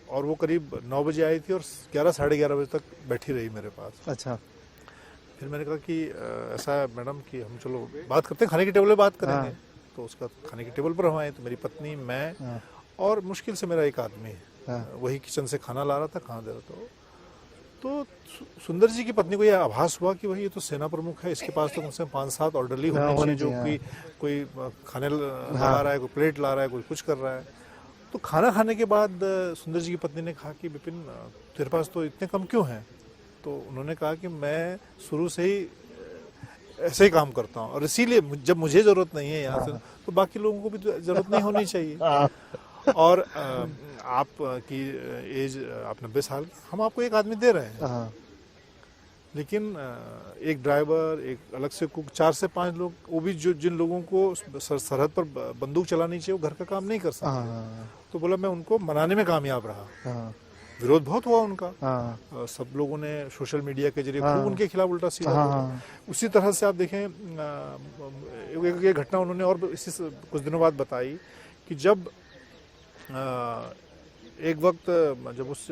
और वो करीब 9 बजे आई थी और 11 साढ़े 11 बजे तक बैठी रही मेरे पास। अच्छा। फिर मैंने कहा कि ऐसा है मैडम कि हम चलो बात करते हैं, खाने की टेबल पे बात करेंगे। तो उसका खाने की टेबल पर हम आए तो मेरी पत्नी, मैं और मुश्किल से मेरा एक आदमी वही किचन से खाना ला रहा था, खाना दे रहा था। तो सुंदर जी की पत्नी को यह आभास हुआ कि भाई ये तो सेना प्रमुख है, इसके पास तो कम से कम 5-7 ऑर्डरली होने चाहिए, जो कि कोई खाने ला रहा है, कोई प्लेट ला रहा है, कोई कुछ कर रहा है। तो खाना खाने के बाद सुंदर जी की पत्नी ने कहा कि विपिन, तेरे पास तो इतने कम क्यों हैं। तो उन्होंने कहा कि मैं शुरू से ही ऐसे ही काम करता हूँ और इसीलिए जब मुझे जरूरत नहीं है यहाँ से, तो बाकी लोगों को भी जरूरत नहीं होनी चाहिए। और आप की एज, आप 90 साल, हम आपको एक आदमी दे रहे हैं, लेकिन एक ड्राइवर, एक अलग से कुक, 4 से 5 लोग, वो भी जो जिन लोगों को सरहद पर बंदूक चलानी चाहिए, वो घर का काम नहीं कर सकते। तो बोला मैं उनको मनाने में कामयाब रहा। विरोध बहुत हुआ उनका, सब लोगों ने सोशल मीडिया के जरिए खूब उनके खिलाफ उल्टा सीधा बोला। उसी तरह से आप देखें, एक घटना उन्होंने और इसी कुछ दिनों बाद बताई कि जब एक वक्त जब उस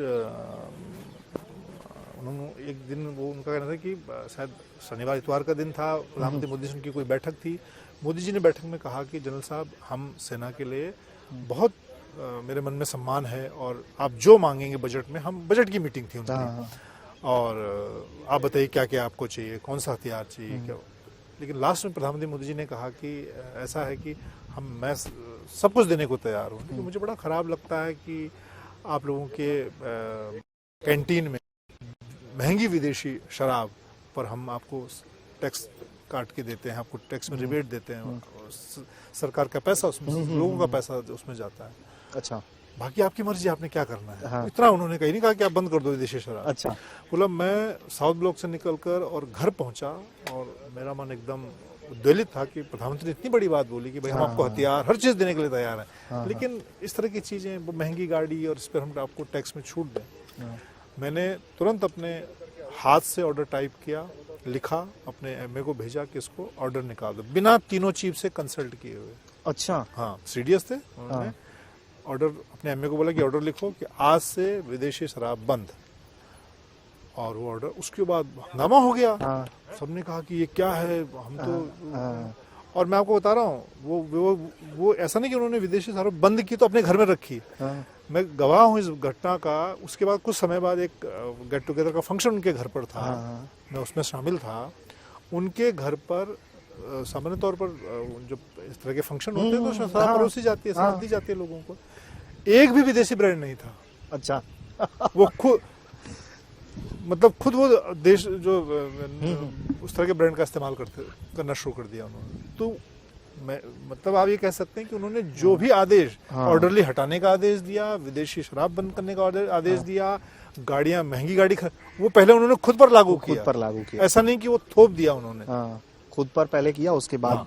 उन्होंने एक दिन, वो उनका कहना था कि शायद शनिवार इतवार का दिन था, प्रधानमंत्री मोदी से उनकी कोई बैठक थी। मोदी जी ने बैठक में कहा कि जनरल साहब, हम सेना के लिए बहुत मेरे मन में सम्मान है और आप जो मांगेंगे बजट में, हम बजट की मीटिंग थी उनकी, और आप बताइए क्या क्या आपको चाहिए, कौन सा हथियार चाहिए क्या। लेकिन लास्ट में प्रधानमंत्री मोदी जी ने कहा कि ऐसा है कि मैं सब कुछ देने को तैयार हूँ, लेकिन मुझे बड़ा खराब लगता है कि आप लोगों के कैंटीन में महंगी विदेशी शराब पर हम आपको टैक्स काट के देते हैं, आपको टैक्स में रिबेट देते हैं, सरकार का पैसा उसमें, लोगों का पैसा उसमें जाता है। अच्छा, बाकी आपकी मर्जी, आपने क्या करना है। इतना उन्होंने कहीं नहीं कहा कि आप बंद कर दो विदेशी शराब। अच्छा। बोला मैं साउथ ब्लॉक से निकलकर और घर पहुंचा और मेरा मन एकदम उद्वेलित था कि प्रधानमंत्री ने इतनी बड़ी बात बोली कि भाई हम आपको हथियार, हर चीज देने के लिए तैयार हैं, लेकिन इस तरह की चीजें, वो महंगी गाड़ी और इस पर हम आपको टैक्स में छूट दें। मैंने तुरंत अपने हाथ से ऑर्डर टाइप किया, लिखा, अपने एमए को भेजा कि इसको ऑर्डर निकाल दो, बिना तीनों चीफ से कंसल्ट किए हुए। अच्छा। हाँ, सीडीएस थे, उन्होंने ऑर्डर, अपने एमए को बोला कि ऑर्डर लिखो कि आज से विदेशी शराब बंद, और वो ऑर्डर, उसके बाद हंगामा हो गया। सबने कहा कि ये क्या है, हम तो, और मैं आपको बता रहा हूँ, वो ऐसा नहीं कि उन्होंने विदेशी शराब बंद की तो अपने घर में रखी। मैं गवाह हूँ इस घटना का। उसके बाद कुछ समय बाद एक गेट टुगेदर का फंक्शन उनके घर पर था, मैं उसमें शामिल था। उनके घर पर सामान्य तौर पर जो इस तरह के फंक्शन होते हैं तो शराब परोसी जाती है, साथ दी जाती है लोगों को। एक भी विदेशी ब्रांड नहीं था। अच्छा। वो खुद, मतलब खुद वो देश जो उस तरह के ब्रांड का इस्तेमाल करना शुरू कर दिया उन्होंने। तो मैं, मतलब आप ये कह सकते हैं कि उन्होंने जो भी आदेश, ऑर्डरली हटाने का आदेश दिया, विदेशी शराब बंद करने का आदेश दिया, गाड़ियां, महंगी गाड़ी, वो पहले उन्होंने खुद पर लागू किया। ऐसा नहीं कि वो थोप दिया उन्होंने, खुद पर पहले किया, उसके बाद।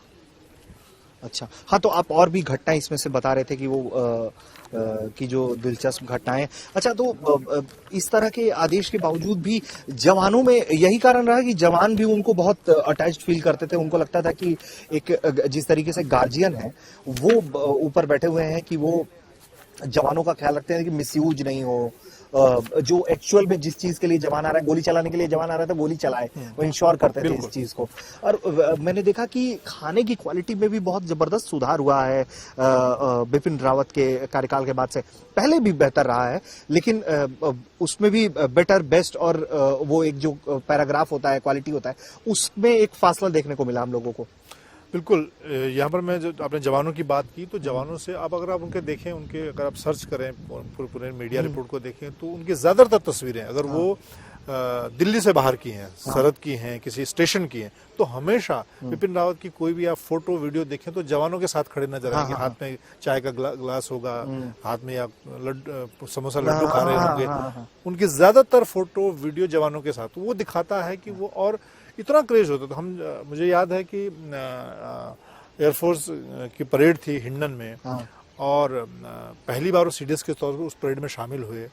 अच्छा, हाँ, तो आप और भी घटनाएं इसमें से बता रहे थे कि वो की जो दिलचस्प घटनाएं। अच्छा, तो इस तरह के आदेश के बावजूद भी जवानों में यही कारण रहा कि जवान भी उनको बहुत अटैच्ड फील करते थे। उनको लगता था कि एक जिस तरीके से गार्जियन है वो ऊपर बैठे हुए हैं कि वो जवानों का ख्याल रखते हैं कि मिसयूज नहीं हो, जो एक्चुअल में जिस चीज के लिए जवान आ रहा है, गोली चलाने के लिए जवान आ रहा था, गोली चलाए, वो इंश्योर करते थे इस चीज को। और मैंने देखा कि खाने की क्वालिटी में भी बहुत जबरदस्त सुधार हुआ है बिपिन रावत के कार्यकाल के बाद से। पहले भी बेहतर रहा है, लेकिन उसमें भी बेटर, बेस्ट और वो एक जो पैराग्राफ होता है, क्वालिटी होता है, उसमें एक फासला देखने को मिला हम लोगों को। बिल्कुल। यहाँ पर मैं, जो आपने जवानों की बात की, तो जवानों से आप अगर आप उनके देखें, उनके अगर आप सर्च करें, पूरे मीडिया रिपोर्ट को देखें, तो उनकी ज्यादातर तस्वीरें अगर वो दिल्ली से बाहर की हैं, सरहद की हैं, किसी स्टेशन की हैं, तो हमेशा बिपिन रावत की कोई भी आप फोटो वीडियो देखें तो जवानों के साथ खड़े नजर आएंगे। हाथ में चाय का ग्लास होगा, हाथ में या समोसा लड्डू खा रहे होंगे। उनकी ज्यादातर फोटो वीडियो जवानों के साथ, वो दिखाता है कि वो, और इतना क्रेज होता था। मुझे याद है कि एयरफोर्स की परेड थी हिंडन में, और पहली बार वो सीडीएस के तौर पर उस परेड में शामिल हुए।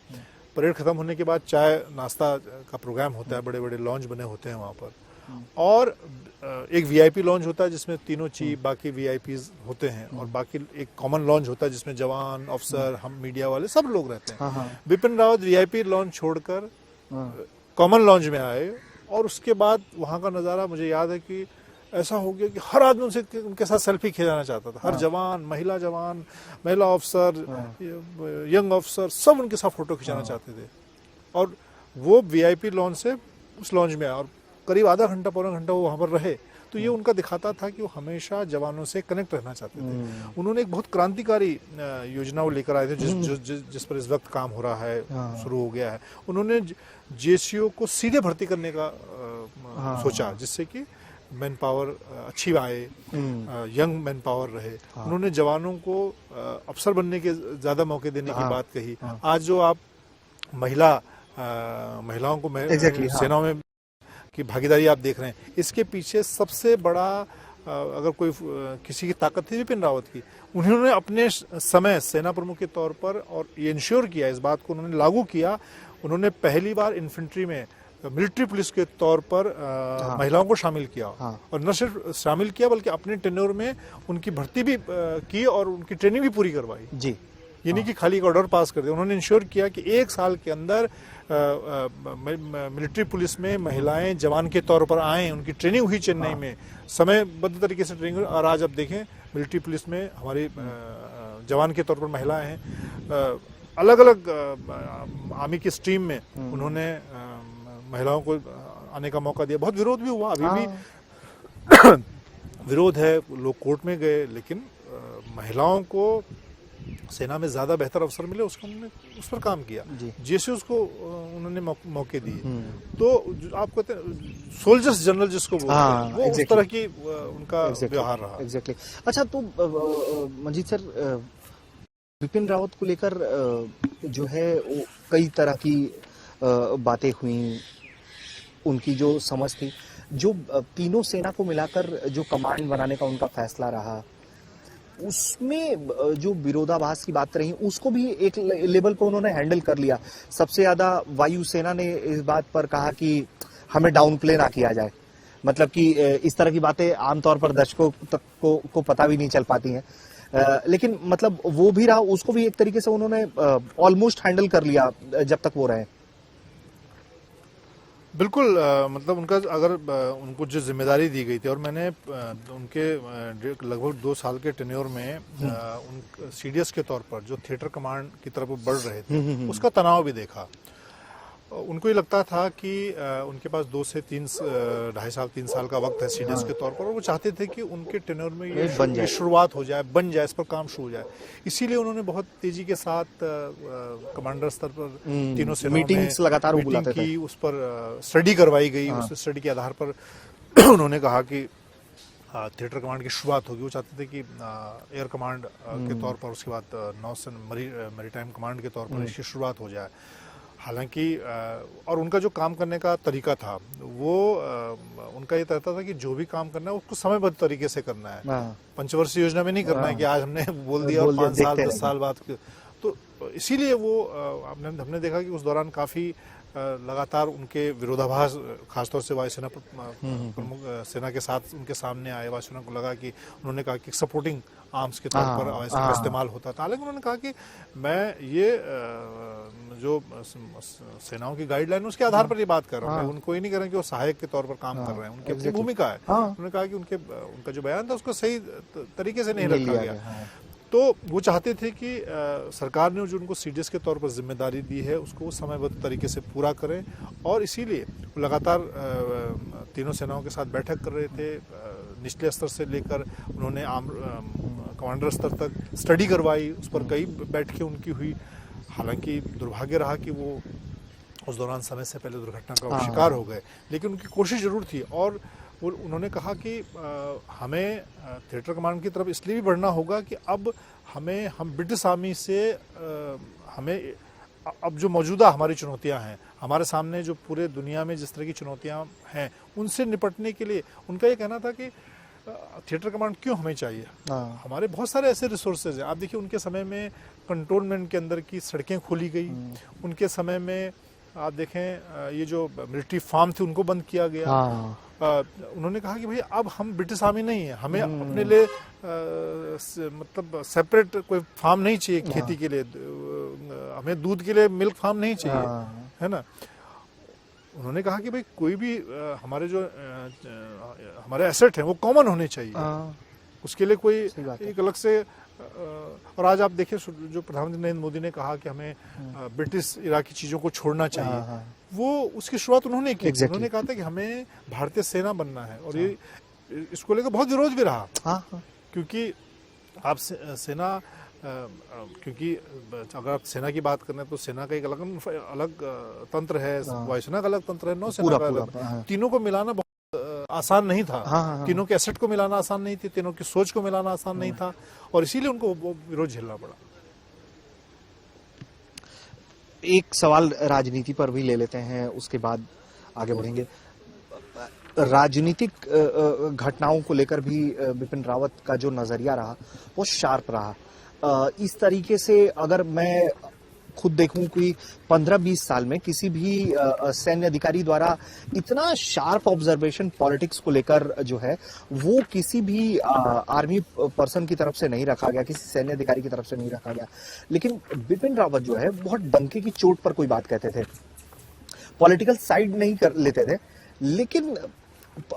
परेड खत्म होने के बाद चाय नाश्ता का प्रोग्राम होता है, बड़े बड़े लॉन्च बने होते हैं वहाँ पर, और एक वीआईपी लॉन्च होता है जिसमें तीनों चीफ बाकी वीआईपीज होते हैं, और बाकी एक कॉमन लॉन्च होता है जिसमें जवान, अफसर, हम मीडिया वाले सब लोग रहते हैं। बिपिन रावत वीआईपी लॉन्च छोड़कर कॉमन लॉन्च में आए, और उसके बाद वहाँ का नज़ारा मुझे याद है कि ऐसा हो गया कि हर आदमी उनके साथ सेल्फी खिंचाना चाहता था। हर जवान, महिला अफसर, यंग अफसर, सब उनके साथ फोटो खिंचाना चाहते थे। और वो वीआईपी लॉन्च से उस लॉन्च में आया, और करीब आधा घंटा पौना घंटा वो वहाँ पर रहे। तो ये उनका दिखाता था कि वो हमेशा जवानों से कनेक्ट रहना चाहते थे। उन्होंने एक बहुत क्रांतिकारी योजना वो लेकर आए थे, जिस पर इस वक्त काम हो रहा है, शुरू हो गया है। उन्होंने जेसीओ को सीधे भर्ती करने का सोचा, जिससे कि मैन पावर अच्छी आए, यंग मैन पावर रहे। उन्होंने जवानों को अफसर बनने के ज़्यादा मौके देने की बात कही। आज जो आप महिलाओं को सेनाओं में की भागीदारी आप देख रहे हैं, इसके पीछे सबसे बड़ा अगर कोई किसी की ताकत थी विपिन रावत की। उन्होंने अपने समय सेना प्रमुख के तौर पर, और ये इंश्योर किया, इस बात को उन्होंने लागू किया, उन्होंने पहली बार इन्फेंट्री में मिलिट्री पुलिस के तौर पर महिलाओं को शामिल किया। और न सिर्फ शामिल किया बल्कि अपने टेन्योर में उनकी भर्ती भी की और उनकी ट्रेनिंग भी पूरी करवाई जी। ये नहीं कि खाली एक ऑर्डर पास कर दिया। उन्होंने इंश्योर किया कि 1 साल के अंदर मिलिट्री पुलिस में महिलाएं जवान के तौर पर आएं, उनकी ट्रेनिंग हुई चेन्नई में, समयबद्ध तरीके से ट्रेनिंग। और आज आप देखें मिलिट्री पुलिस में हमारी जवान के तौर पर महिलाएं हैं। अलग अलग आर्मी की स्ट्रीम में उन्होंने महिलाओं को आने का मौका दिया। बहुत विरोध भी हुआ, अभी भी विरोध है, लोग कोर्ट में गए, लेकिन महिलाओं को सेना में ज्यादा बेहतर अवसर मिले, उसको उन्होंने उस पर काम किया, जैसे उसको उन्होंने मौके दिए। तो आप कहते हैं सोल्जर्स जनरल जिसको बोलते हैं, वो उस तरह की उनका व्यवहार रहा। एग्जैक्टली। अच्छा, तो मंजीत सर, बिपिन रावत को लेकर जो है वो कई तरह की बातें हुई, उनकी जो समझ थी, जो तीनों सेना को मिलाकर जो कमांड बनाने का उनका फैसला रहा, उसमें जो विरोधाभास की बात रही उसको भी एक लेवल पर उन्होंने हैंडल कर लिया। सबसे ज्यादा वायुसेना ने इस बात पर कहा कि हमें डाउन प्ले ना किया जाए, मतलब कि इस तरह की बातें आमतौर पर दर्शकों तक को पता भी नहीं चल पाती हैं, लेकिन मतलब वो भी रहा, उसको भी एक तरीके से उन्होंने ऑलमोस्ट हैंडल कर लिया जब तक वो रहे। बिल्कुल, मतलब उनका अगर उनको जो जिम्मेदारी दी गई थी, और मैंने उनके लगभग 2 साल के टेन्योर में उन सीडीएस के तौर पर जो थिएटर कमांड की तरफ बढ़ रहे थे, उसका तनाव भी देखा। उनको ये लगता था कि उनके पास 2 से 2.5 साल 3 साल का वक्त है सीडीएस के तौर पर, और वो चाहते थे कि उनके टेन्योर में ये शुरुआत हो जाए, बन जाए, इस पर काम शुरू हो जाए। इसीलिए उन्होंने बहुत तेजी के साथ कमांडर स्तर पर तीनों सेनाओं में मीटिंग्स लगातार मीटिंग की, उस पर स्टडी करवाई गई। उस स्टडी के आधार पर उन्होंने कहा कि थिएटर कमांड की शुरुआत होगी। वो चाहते थे कि एयर कमांड के तौर पर, उसके बाद नौसेना मैरीटाइम कमांड के तौर पर इसकी शुरुआत हो जाए। हालांकि और उनका जो काम करने का तरीका था, वो उनका ये रहता था कि जो भी काम करना है उसको समयबद्ध तरीके से करना है, पंचवर्षीय योजना में नहीं करना है कि आज हमने बोल दिया और 5 साल 10 साल बाद। तो इसीलिए वो हमने देखा कि उस दौरान काफी लगातार उनके विरोधाभास, खासतौर से वायुसेना प्रमुख सेना के साथ उनके सामने आए। वायुसेना को लगा कि उन्होंने कहा कि सपोर्टिंग आर्म्स के तौर पर वायुसेना का इस्तेमाल होता था। हालांकि उन्होंने कहा कि मैं ये जो सेनाओं की गाइडलाइन उसके आधार पर ये बात कर रहा हूँ, उनको ये नहीं कर रहे हैं कि वो सहायक के तौर पर काम कर रहे हैं, उनकी अपनी भूमिका है। उन्होंने कहा कि उनका जो बयान था उसको सही तरीके से नहीं रखा गया। तो वो चाहते थे कि सरकार ने जो उनको सीडीएस के तौर पर जिम्मेदारी दी है उसको वो समयबद्ध तरीके से पूरा करें, और इसीलिए लगातार तीनों सेनाओं के साथ बैठक कर रहे थे। निचले स्तर से लेकर उन्होंने कमांडर स्तर तक स्टडी करवाई, उस पर कई बैठकें उनकी हुई। हालांकि दुर्भाग्य रहा कि वो उस दौरान समय से पहले दुर्घटना का शिकार हो गए, लेकिन उनकी कोशिश जरूर थी। और उन्होंने कहा कि हमें थिएटर कमांड की तरफ इसलिए भी बढ़ना होगा कि अब हम ब्रिटिश आर्मी से हमें अब जो मौजूदा हमारी चुनौतियां हैं, हमारे सामने जो पूरे दुनिया में जिस तरह की चुनौतियां हैं, उनसे निपटने के लिए उनका ये कहना था कि थिएटर कमांड क्यों हमें चाहिए? हाँ। हमारे बहुत सारे ऐसे रिसोर्सेज हैं। आप देखिए उनके समय में कंटोनमेंट के अंदर की सड़कें खोली गई, उनके समय में आप देखें ये जो मिलिट्री फार्म थे उनको बंद किया गया। हाँ। उन्होंने कहा कि भाई अब हम ब्रिटिश आर्मी नहीं है, हमें अपने लिए मतलब सेपरेट कोई फार्म नहीं चाहिए खेती के लिए, हमें दूध के लिए मिल्क फार्म नहीं चाहिए, है ना। उन्होंने कहा कि भाई कोई भी हमारे जो हमारे एसेट हैं वो कॉमन होने चाहिए, उसके लिए कोई एक अलग से और आज आप देखिए जो प्रधानमंत्री नरेंद्र मोदी ने कहा कि हमें ब्रिटिश इरा की चीजों को छोड़ना चाहिए, वो उसकी शुरुआत उन्होंने की। उन्होंने कहा था कि हमें भारतीय सेना बनना है, और ये इसको लेकर बहुत विरोध भी रहा, क्योंकि आप सेना क्योंकि अगर आप सेना की बात करें तो सेना का एक अलग तंत्र है, वायुसेना का अलग तंत्र है, नौसेना का अलग, तीनों को मिलाना बहुत आसान नहीं था। तीनों के एसेट को मिलाना आसान नहीं थी, तीनों की सोच को मिलाना आसान नहीं था, और इसीलिए उनको वो विरोध झेलना पड़ा। एक सवाल राजनीति पर भी ले लेते हैं, उसके बाद आगे बढ़ेंगे। राजनीतिक घटनाओं को लेकर भी बिपिन रावत का जो नजरिया रहा वो शार्प रहा। इस तरीके से अगर मैं खुद देखूं कि 15-20 साल में किसी भी सैन्य अधिकारी द्वारा इतना शार्प ऑब्जर्वेशन पॉलिटिक्स को लेकर जो है वो किसी भी आर्मी पर्सन की तरफ से नहीं रखा गया, किसी सैन्य अधिकारी की तरफ से नहीं रखा गया। लेकिन बिपिन रावत जो है बहुत डंके की चोट पर कोई बात कहते थे, पॉलिटिकल साइड नहीं कर लेते थे, लेकिन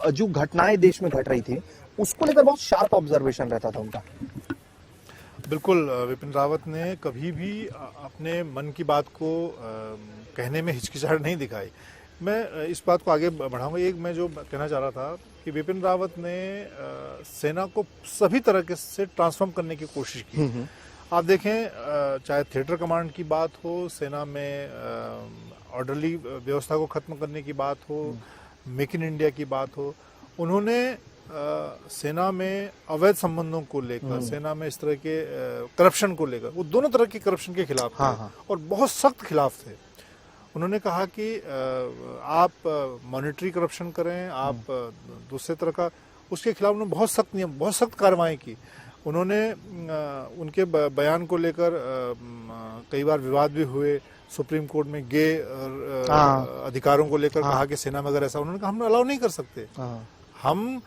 जो घटनाएं देश में घट रही थी उसको लेकर बहुत शार्प ऑब्जर्वेशन रहता था उनका। बिल्कुल, विपिन रावत ने कभी भी अपने मन की बात को कहने में हिचकिचाहट नहीं दिखाई। मैं इस बात को आगे बढ़ाऊंगा। एक मैं जो कहना चाह रहा था कि विपिन रावत ने सेना को सभी तरह से ट्रांसफॉर्म करने की कोशिश की। आप देखें, चाहे थिएटर कमांड की बात हो, सेना में ऑर्डरली व्यवस्था को खत्म करने की बात हो, मेक इन इंडिया की बात हो, उन्होंने सेना में अवैध संबंधों को लेकर, सेना में इस तरह के करप्शन को लेकर, वो दोनों तरह के करप्शन के खिलाफ थे और बहुत सख्त खिलाफ थे। उन्होंने कहा कि आप मॉनेटरी करप्शन करें, आप दूसरे तरह का, उसके खिलाफ उन्होंने बहुत सख्त नियम, बहुत सख्त कार्रवाई की। उन्होंने उनके बयान को लेकर कई बार विवाद भी हुए। सुप्रीम कोर्ट में गे अधिकारों को लेकर कहा कि सेना में अगर ऐसा, उन्होंने कहा हम अलाउ नहीं कर सकते। हम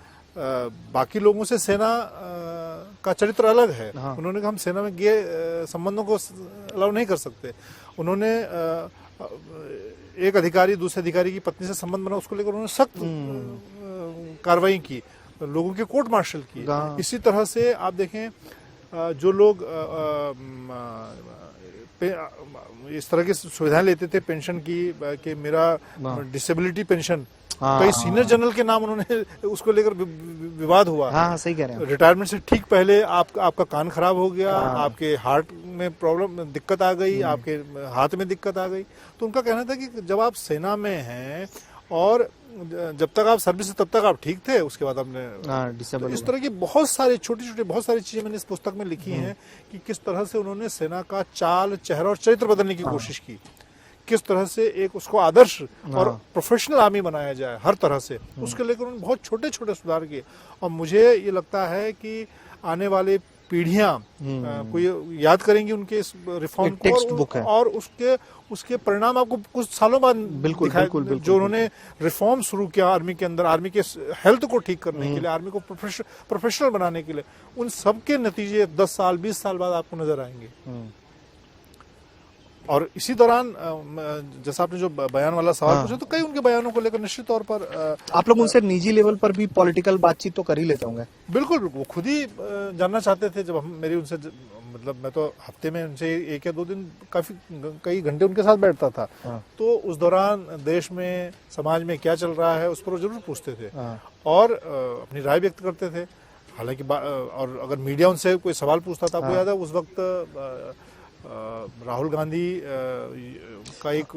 बाकी लोगों से सेना का चरित्र अलग है। उन्होंने कहा हम सेना में गे संबंधों को अलाउ नहीं कर सकते। उन्होंने एक अधिकारी दूसरे अधिकारी की पत्नी से संबंध बना, उसको लेकर उन्होंने सख्त कार्रवाई की, लोगों के कोर्ट मार्शल की। इसी तरह से आप देखें जो लोग इस तरह की सुविधाएं लेते थे पेंशन की, कि मेरा डिसेबिलिटी पेंशन, कई सीनियर जनरल के नाम उन्होंने, उसको लेकर विवाद हुआ। हाँ, सही कह रहे हैं। रिटायरमेंट से ठीक पहले आपका कान खराब हो गया, आपके हार्ट में प्रॉब्लम, दिक्कत आ गई, आपके हाथ में दिक्कत आ गई, तो उनका कहना था कि जब आप सेना में हैं और जब तक आप सर्विस तब तक आप ठीक थे, उसके बाद आपने तो इस तरह की बहुत सारी छोटी-छोटी बहुत सारी चीजें मैंने इस पुस्तक में लिखी हैं कि किस तरह से उन्होंने सेना का चाल, चेहरा और चरित्र बदलने की कोशिश की, किस तरह से एक उसको आदर्श और प्रोफेशनल आर्मी बनाया जाए हर तरह से, उसके लेकर उन्होंने बहुत छोटे-छोटे सुधार किए। और मुझे ये लगता है कि आने वाले पीढ़ियां कोई याद करेंगी उनके इस रिफॉर्म को, और उसके परिणाम आपको कुछ सालों बाद बिल्कुल, जो उन्होंने रिफॉर्म शुरू किया आर्मी के अंदर, आर्मी के हेल्थ को ठीक करने के लिए, आर्मी को प्रोफेशनल बनाने के लिए, उन सब के नतीजे 10 साल 20 साल बाद आपको नजर आएंगे। और इसी दौरान जैसा आपने जो बयान वाला सवाल पूछा, तो कई उनके बयानों को लेकर निश्चित तौर पर आप लोग उनसे निजी लेवल पर भी पॉलिटिकल बातचीत तो कर ही लेते होंगे। बिल्कुल, वो खुद ही जानना चाहते थे। जब हम मेरी उनसे, मतलब मैं तो हफ्ते में उनसे 1 या 2 दिन कई घंटे उनके साथ बैठता था, तो उस दौरान देश में समाज में क्या चल रहा है उस पर वो जरूर पूछते थे और अपनी राय व्यक्त करते थे। हालांकि और अगर मीडिया उनसे कोई सवाल पूछता था, आपको याद है उस वक्त राहुल गांधी का एक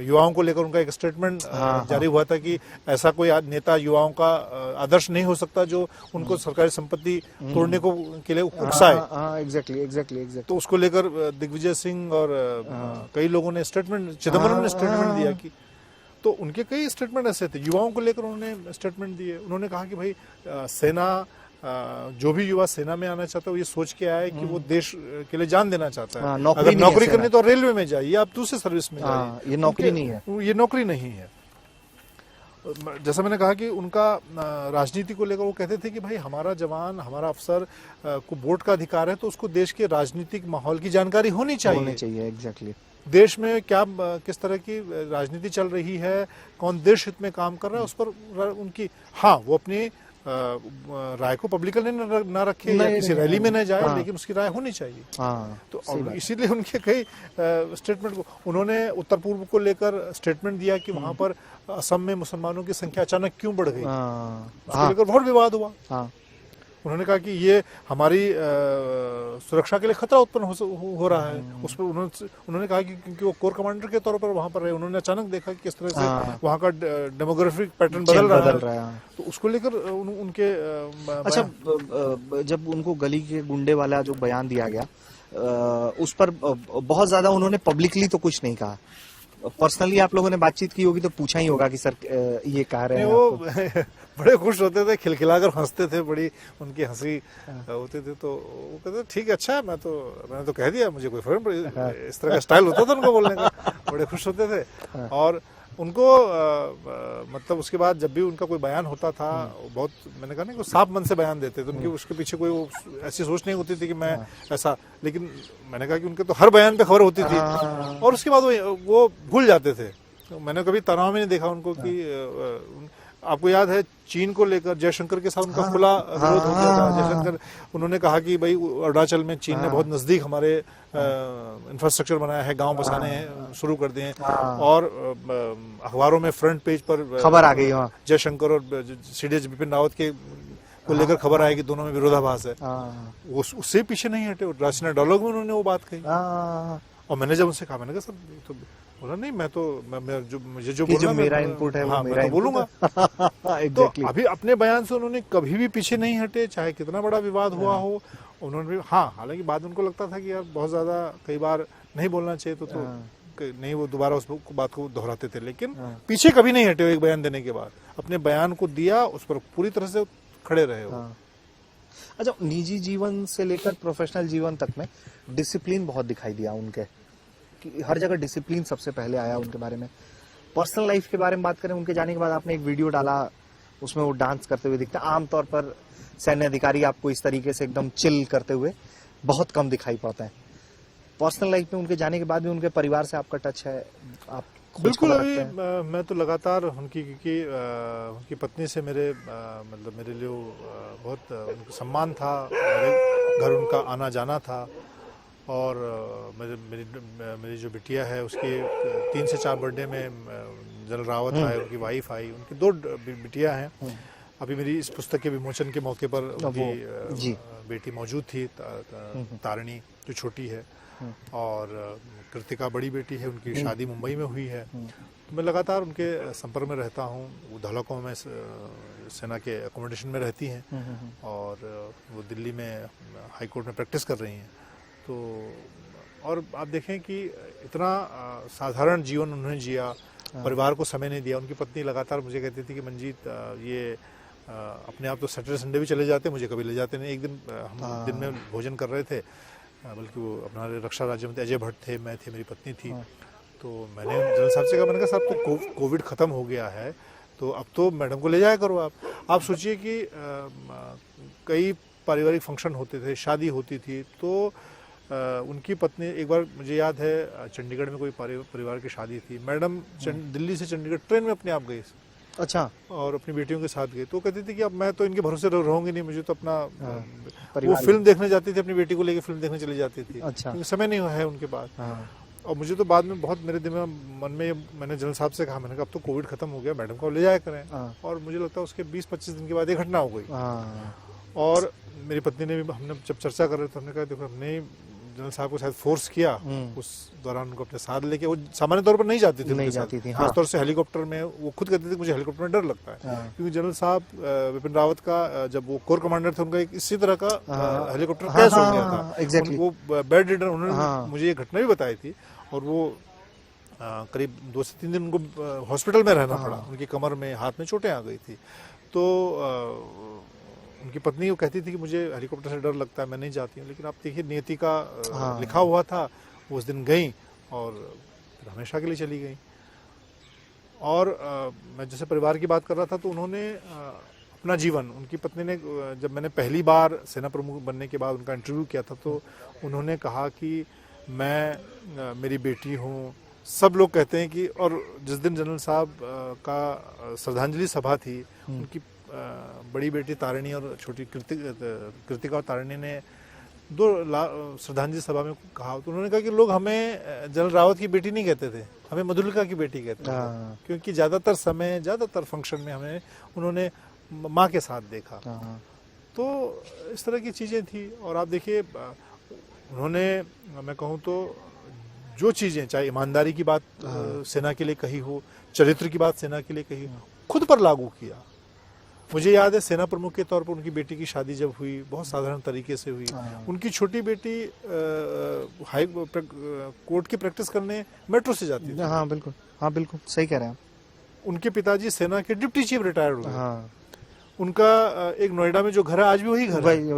युवाओं को लेकर उनका एक स्टेटमेंट जारी हुआ था कि ऐसा कोई नेता युवाओं का आदर्श नहीं हो सकता जो उनको सरकारी संपत्ति तोड़ने को के लिए उकसाए। एग्जैक्टली। तो उसको लेकर दिग्विजय सिंह और कई लोगों ने स्टेटमेंट, चिदम्बरम ने स्टेटमेंट दिया कि तो उनके कई स्टेटमेंट ऐसे थे, युवाओं को लेकर उन्होंने स्टेटमेंट दिए। उन्होंने कहा कि भाई सेना, जो भी युवा सेना में आना चाहता है वो ये सोच के आए कि वो देश के लिए जान देना चाहता है। अगर नौकरी करनी तो रेलवे में जाइए, आप दूसरे सर्विस में जाइए, ये नौकरी नहीं है, ये नौकरी नहीं है। जैसा मैंने कहा कि उनका राजनीति को लेकर वो कहते थे कि भाई हमारा जवान, हमारा अफसर को वोट का अधिकार है, तो उसको देश के राजनीतिक माहौल की जानकारी होनी चाहिए। एग्जैक्टली। देश में क्या किस तरह की राजनीति चल रही है, कौन देश हित में काम कर रहा है, उस पर उनकी, हाँ वो अपनी राय को पब्लिकली न रखे या किसी रैली में न जाए, लेकिन उसकी राय होनी चाहिए। तो इसीलिए उनके कई स्टेटमेंट को, उन्होंने उत्तर पूर्व को लेकर स्टेटमेंट दिया कि वहां पर असम में मुसलमानों की संख्या अचानक क्यों बढ़ गई, उसको लेकर बहुत विवाद हुआ। उन्होंने कहा कि ये हमारी सुरक्षा के लिए खतरा उत्पन्न हो रहा है। उस पर उन्होंने कहा कि क्योंकि वो कोर कमांडर के तौर पर वहां पर रहे, उन्होंने अचानक देखा कि किस तरह से वहां का डेमोग्राफिक पैटर्न बदल रहा है। तो उसको लेकर उनके अच्छा, जब उनको गली के गुंडे वाला जो बयान दिया गया, उस पर बहुत ज्यादा उन्होंने पब्लिकली तो कुछ नहीं कहा, पर्सनली आप लोगों ने बातचीत की होगी तो पूछा ही होगा कि सर ये कह रहे हैं। वो बड़े खुश होते थे, खिलखिलाकर हंसते थे, बड़ी उनकी हंसी होती थी। तो वो कहते ठीक है, अच्छा है, मैंने तो कह दिया, मुझे कोई फर्क नहीं पड़ा। इस तरह का स्टाइल होता था उनको बोलने का, बड़े खुश होते थे। और उनको मतलब उसके बाद जब भी उनका कोई बयान होता था, बहुत, मैंने कहा ना कि साफ मन से बयान देते थे। उनकी उसके पीछे कोई ऐसी सोच नहीं होती थी कि मैं ऐसा, लेकिन मैंने कहा कि उनके तो हर बयान पे खबर होती थी और उसके बाद वो भूल जाते थे। तो मैंने कभी तनाव में नहीं देखा उनको कि आपको याद है चीन को लेकर जयशंकर के साथ उनका खुला विरोध हो गया था। जयशंकर, उन्होंने कहा कि भाई अरुणाचल में चीन ने बहुत नजदीक हमारे इंफ्रास्ट्रक्चर बनाया है, गांव बसाने शुरू कर दिए, और अखबारों में फ्रंट पेज पर खबर आ गई, जयशंकर और सीडीएस बिपिन रावत के को लेकर खबर आई कि दोनों में विरोधाभास है। उससे पीछे नहीं हटे, राष्ट्रीय डायलॉग में उन्होंने वो बात कही। और मैंने जब उनसे कहा, मैंने कहा सर तो बोला नहीं, मुझे जो बोलना मेरा इनपुट है, हाँ, मैं तो बोलूंगा। तो अभी अपने बयान से उन्होंने कभी भी पीछे नहीं हटे, चाहे कितना बड़ा विवाद हुआ हो। उन्होंने भी, हाँ, हालांकि बाद उनको लगता था कि यार बहुत ज्यादा कई बार नहीं बोलना चाहिए, तो नहीं, वो दोबारा उस बात को दोहराते थे, लेकिन पीछे कभी नहीं हटे। एक बयान देने के बाद अपने बयान को दिया, उस पर पूरी तरह से खड़े रहे हो। अच्छा, निजी जीवन से लेकर प्रोफेशनल जीवन तक में डिसिप्लिन बहुत दिखाई दिया उनके, कि हर जगह डिसिप्लिन सबसे पहले आया उनके बारे में। पर्सनल लाइफ के बारे में बात करें, उनके जाने के बाद आपने एक वीडियो डाला, उसमें वो डांस करते हुए दिखता है। आमतौर पर सैन्य अधिकारी आपको इस तरीके से एकदम चिल करते हुए बहुत कम दिखाई पाते हैं। पर्सनल लाइफ में उनके जाने के बाद भी उनके परिवार से आपका टच है? आप बिल्कुल, अभी मैं तो लगातार उनकी, क्योंकि उनकी पत्नी से मेरे मतलब मेरे लिए बहुत उनका सम्मान था, मेरे घर उनका आना जाना था। और मेरी जो बिटिया है उसके 3 से 4 बर्थडे में जनरल रावत आए, उनकी वाइफ आई, उनकी 2 बिटियां हैं। अभी मेरी इस पुस्तक के विमोचन के मौके पर उनकी बेटी मौजूद थी, तारिणी जो छोटी है, और कृतिका बड़ी बेटी है, उनकी शादी मुंबई में हुई है। तो मैं लगातार उनके संपर्क में रहता हूँ। वो धौलाकुआं में सेना के अकोमोडेशन में रहती हैं, और वो दिल्ली में हाई कोर्ट में प्रैक्टिस कर रही हैं। तो और आप देखें कि इतना साधारण जीवन उन्होंने जिया, परिवार को समय नहीं दिया। उनकी पत्नी लगातार मुझे कहती थी कि मंजीत, ये अपने आप तो सैटरडे संडे भी चले जाते, मुझे कभी ले जाते नहीं। एक दिन हम दिन में भोजन कर रहे थे, बल्कि वो अपना रक्षा राज्य मंत्री अजय भट्ट थे, मैं थे, मेरी पत्नी थी। तो मैंने जनरल साहब से कहा, मैंने कहा साहब तो कोविड खत्म हो गया है, तो अब तो मैडम को ले जाया करो आप सोचिए कि कई पारिवारिक फंक्शन होते थे, शादी होती थी, तो उनकी पत्नी, एक बार मुझे याद है चंडीगढ़ में कोई परिवार की शादी थी, मैडम दिल्ली से चंडीगढ़ ट्रेन में अपने आप गई। अच्छा। और अपनी बेटियों के साथ गई। तो कहती थी कि अब मैं तो इनके भरोसे रहूंगी नहीं, मुझे तो अपना वो फिल्म देखने जाती थी, अपनी बेटी को लेकर फिल्म देखने चली जाती थी। अच्छा। क्योंकि समय नहीं है उनके पास। और मुझे तो बाद में बहुत मेरे दिमाग मन में, मैंने जनरल साहब से कहा, मैंने कहा अब तो कोविड खत्म हो गया, मैडम को ले जाया करें। और मुझे लगता है उसके 20-25 दिन के बाद एक घटना हो गई। और मेरी पत्नी ने भी, हमने जब चर्चा कर रहे थे, हमने कहा देखो, हमने जनरल साहब को शायद फोर्स किया उस दौरान उनको अपने साथ लेके। वो सामान्य तौर पर नहीं जाती थी, खासतौर से हेलीकॉप्टर में। वो खुद कहती थी मुझे हेलीकॉप्टर में डर लगता है, क्योंकि जनरल साहब बिपिन रावत का, जब वो कोर कमांडर थे, उनका एक इसी तरह का हेलीकॉप्टर क्रैश हो गया था। वो बेड रिडन, उन्होंने मुझे ये घटना भी बताई थी। और वो करीब 2 से 3 दिन उनको हॉस्पिटल में रहना पड़ा। उनकी कमर में, हाथ में चोटें आ गई थी। तो उनकी पत्नी वो कहती थी कि मुझे हेलीकॉप्टर से डर लगता है, मैं नहीं जाती हूँ। लेकिन आप देखिए, नियति का लिखा हुआ था, वो उस दिन गई और फिर हमेशा के लिए चली गई। और मैं जैसे परिवार की बात कर रहा था, तो उन्होंने अपना जीवन, उनकी पत्नी ने, जब मैंने पहली बार सेना प्रमुख बनने के बाद उनका इंटरव्यू किया था, तो उन्होंने कहा कि मैं, मेरी बेटी हूँ, सब लोग कहते हैं कि, और जिस दिन जनरल साहब का श्रद्धांजलि सभा थी, उनकी बड़ी बेटी तारिणी और छोटी कृतिका और तारिणी ने 2 श्रद्धांजलि सभा में कहा, तो उन्होंने कहा कि लोग हमें जनरल रावत की बेटी नहीं कहते थे, हमें मधुलिका की बेटी कहते थे, क्योंकि ज्यादातर समय, ज्यादातर फंक्शन में हमें उन्होंने माँ के साथ देखा। तो इस तरह की चीजें थी। और आप देखिए, उन्होंने, मैं कहूँ तो, जो चीजें, चाहे ईमानदारी की बात सेना के लिए कही हो, चरित्र की बात सेना के लिए कही हो, खुद पर लागू किया। मुझे याद है, सेना प्रमुख के तौर पर उनकी बेटी की शादी जब हुई, बहुत साधारण तरीके से हुई। उनकी छोटी बेटी हाई कोर्ट की प्रैक्टिस करने मेट्रो से जाती थी। हाँ बिल्कुल, हाँ बिल्कुल सही कह रहे हैं आप। उनके पिताजी सेना के डिप्टी चीफ रिटायर्ड हुए। उनका एक नोएडा में जो घर है, आज भी वही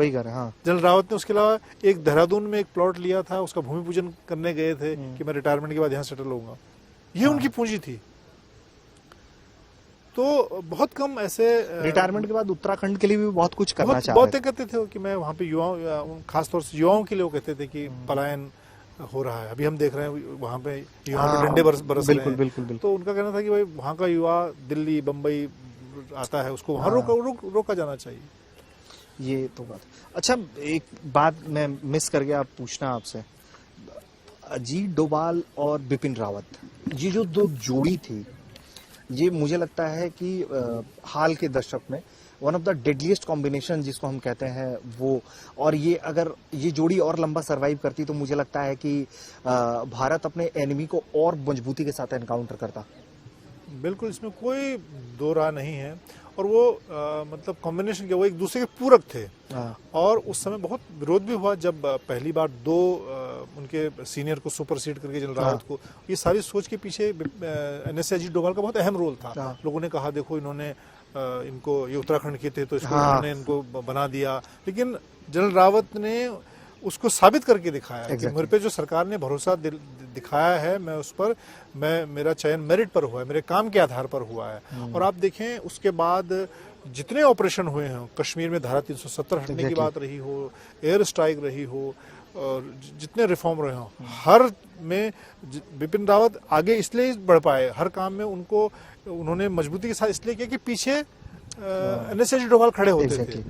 घर है। हाँ। जनरल रावत ने उसके अलावा एक देहरादून में एक प्लॉट लिया था, उसका भूमि पूजन करने गए थे कि मैं रिटायरमेंट के बाद यहाँ सेटल होऊंगा। ये उनकी पूंजी थी। तो बहुत कम ऐसे, रिटायरमेंट के बाद उत्तराखंड के लिए भी बहुत कुछ करना चाहते थे। बहुत कहते थे कि मैं वहाँ पे युवाओं, खासतौर से युवाओं के लिए, वो कहते थे कि पलायन हो रहा है। अभी हम देख रहे हैं वहाँ पे युवाओं पे डंडे बरस रहे हैं। बिल्कुल। तो उनका कहना था कि भाई, वहाँ का युवा दिल्ली, बम्बई आता है, उसको वहाँ रोका जाना चाहिए। ये तो बात। अच्छा, एक बात मैं मिस कर गया पूछना आपसे, अजीत डोभाल और बिपिन रावत, ये जो 2 जोड़ी थी, ये मुझे लगता है कि हाल के दशक में one of the deadliest combination जिसको हम कहते हैं वो, और ये अगर ये जोड़ी और लंबा सरवाइव करती तो मुझे लगता है कि भारत अपने एनिमी को और मजबूती के साथ एनकाउंटर करता। बिल्कुल, इसमें कोई दो राह नहीं है। और वो मतलब कॉम्बिनेशन के, वो एक दूसरे के पूरक थे। और उस समय बहुत विरोध भी हुआ जब पहली बार 2 उनके सीनियर को सुपरसीड करके जनरल रावत को, ये सारी सोच के पीछे एनएसए अजीत डोभाल का बहुत अहम रोल था। लोगों ने कहा, देखो इन्होंने इनको, ये उत्तराखंड के थे तो इसको इन्होंने इनको बना दिया। लेकिन जनरल रावत ने उसको साबित करके दिखाया कि मेरे पे जो सरकार ने भरोसा दिखाया है, मैं उस पर, मेरा चयन मेरिट पर हुआ है, मेरे काम के आधार पर हुआ है। और आप देखें, उसके बाद जितने ऑपरेशन हुए हैं, कश्मीर में धारा 370 हटने की बात रही हो, एयर स्ट्राइक रही हो, और जितने रिफॉर्म रहे हों, हर में बिपिन रावत आगे इसलिए बढ़ पाए, हर काम में उन्होंने मजबूती के साथ इसलिए किया कि पीछे एनएसए अजीत डोभाल खड़े होते थे।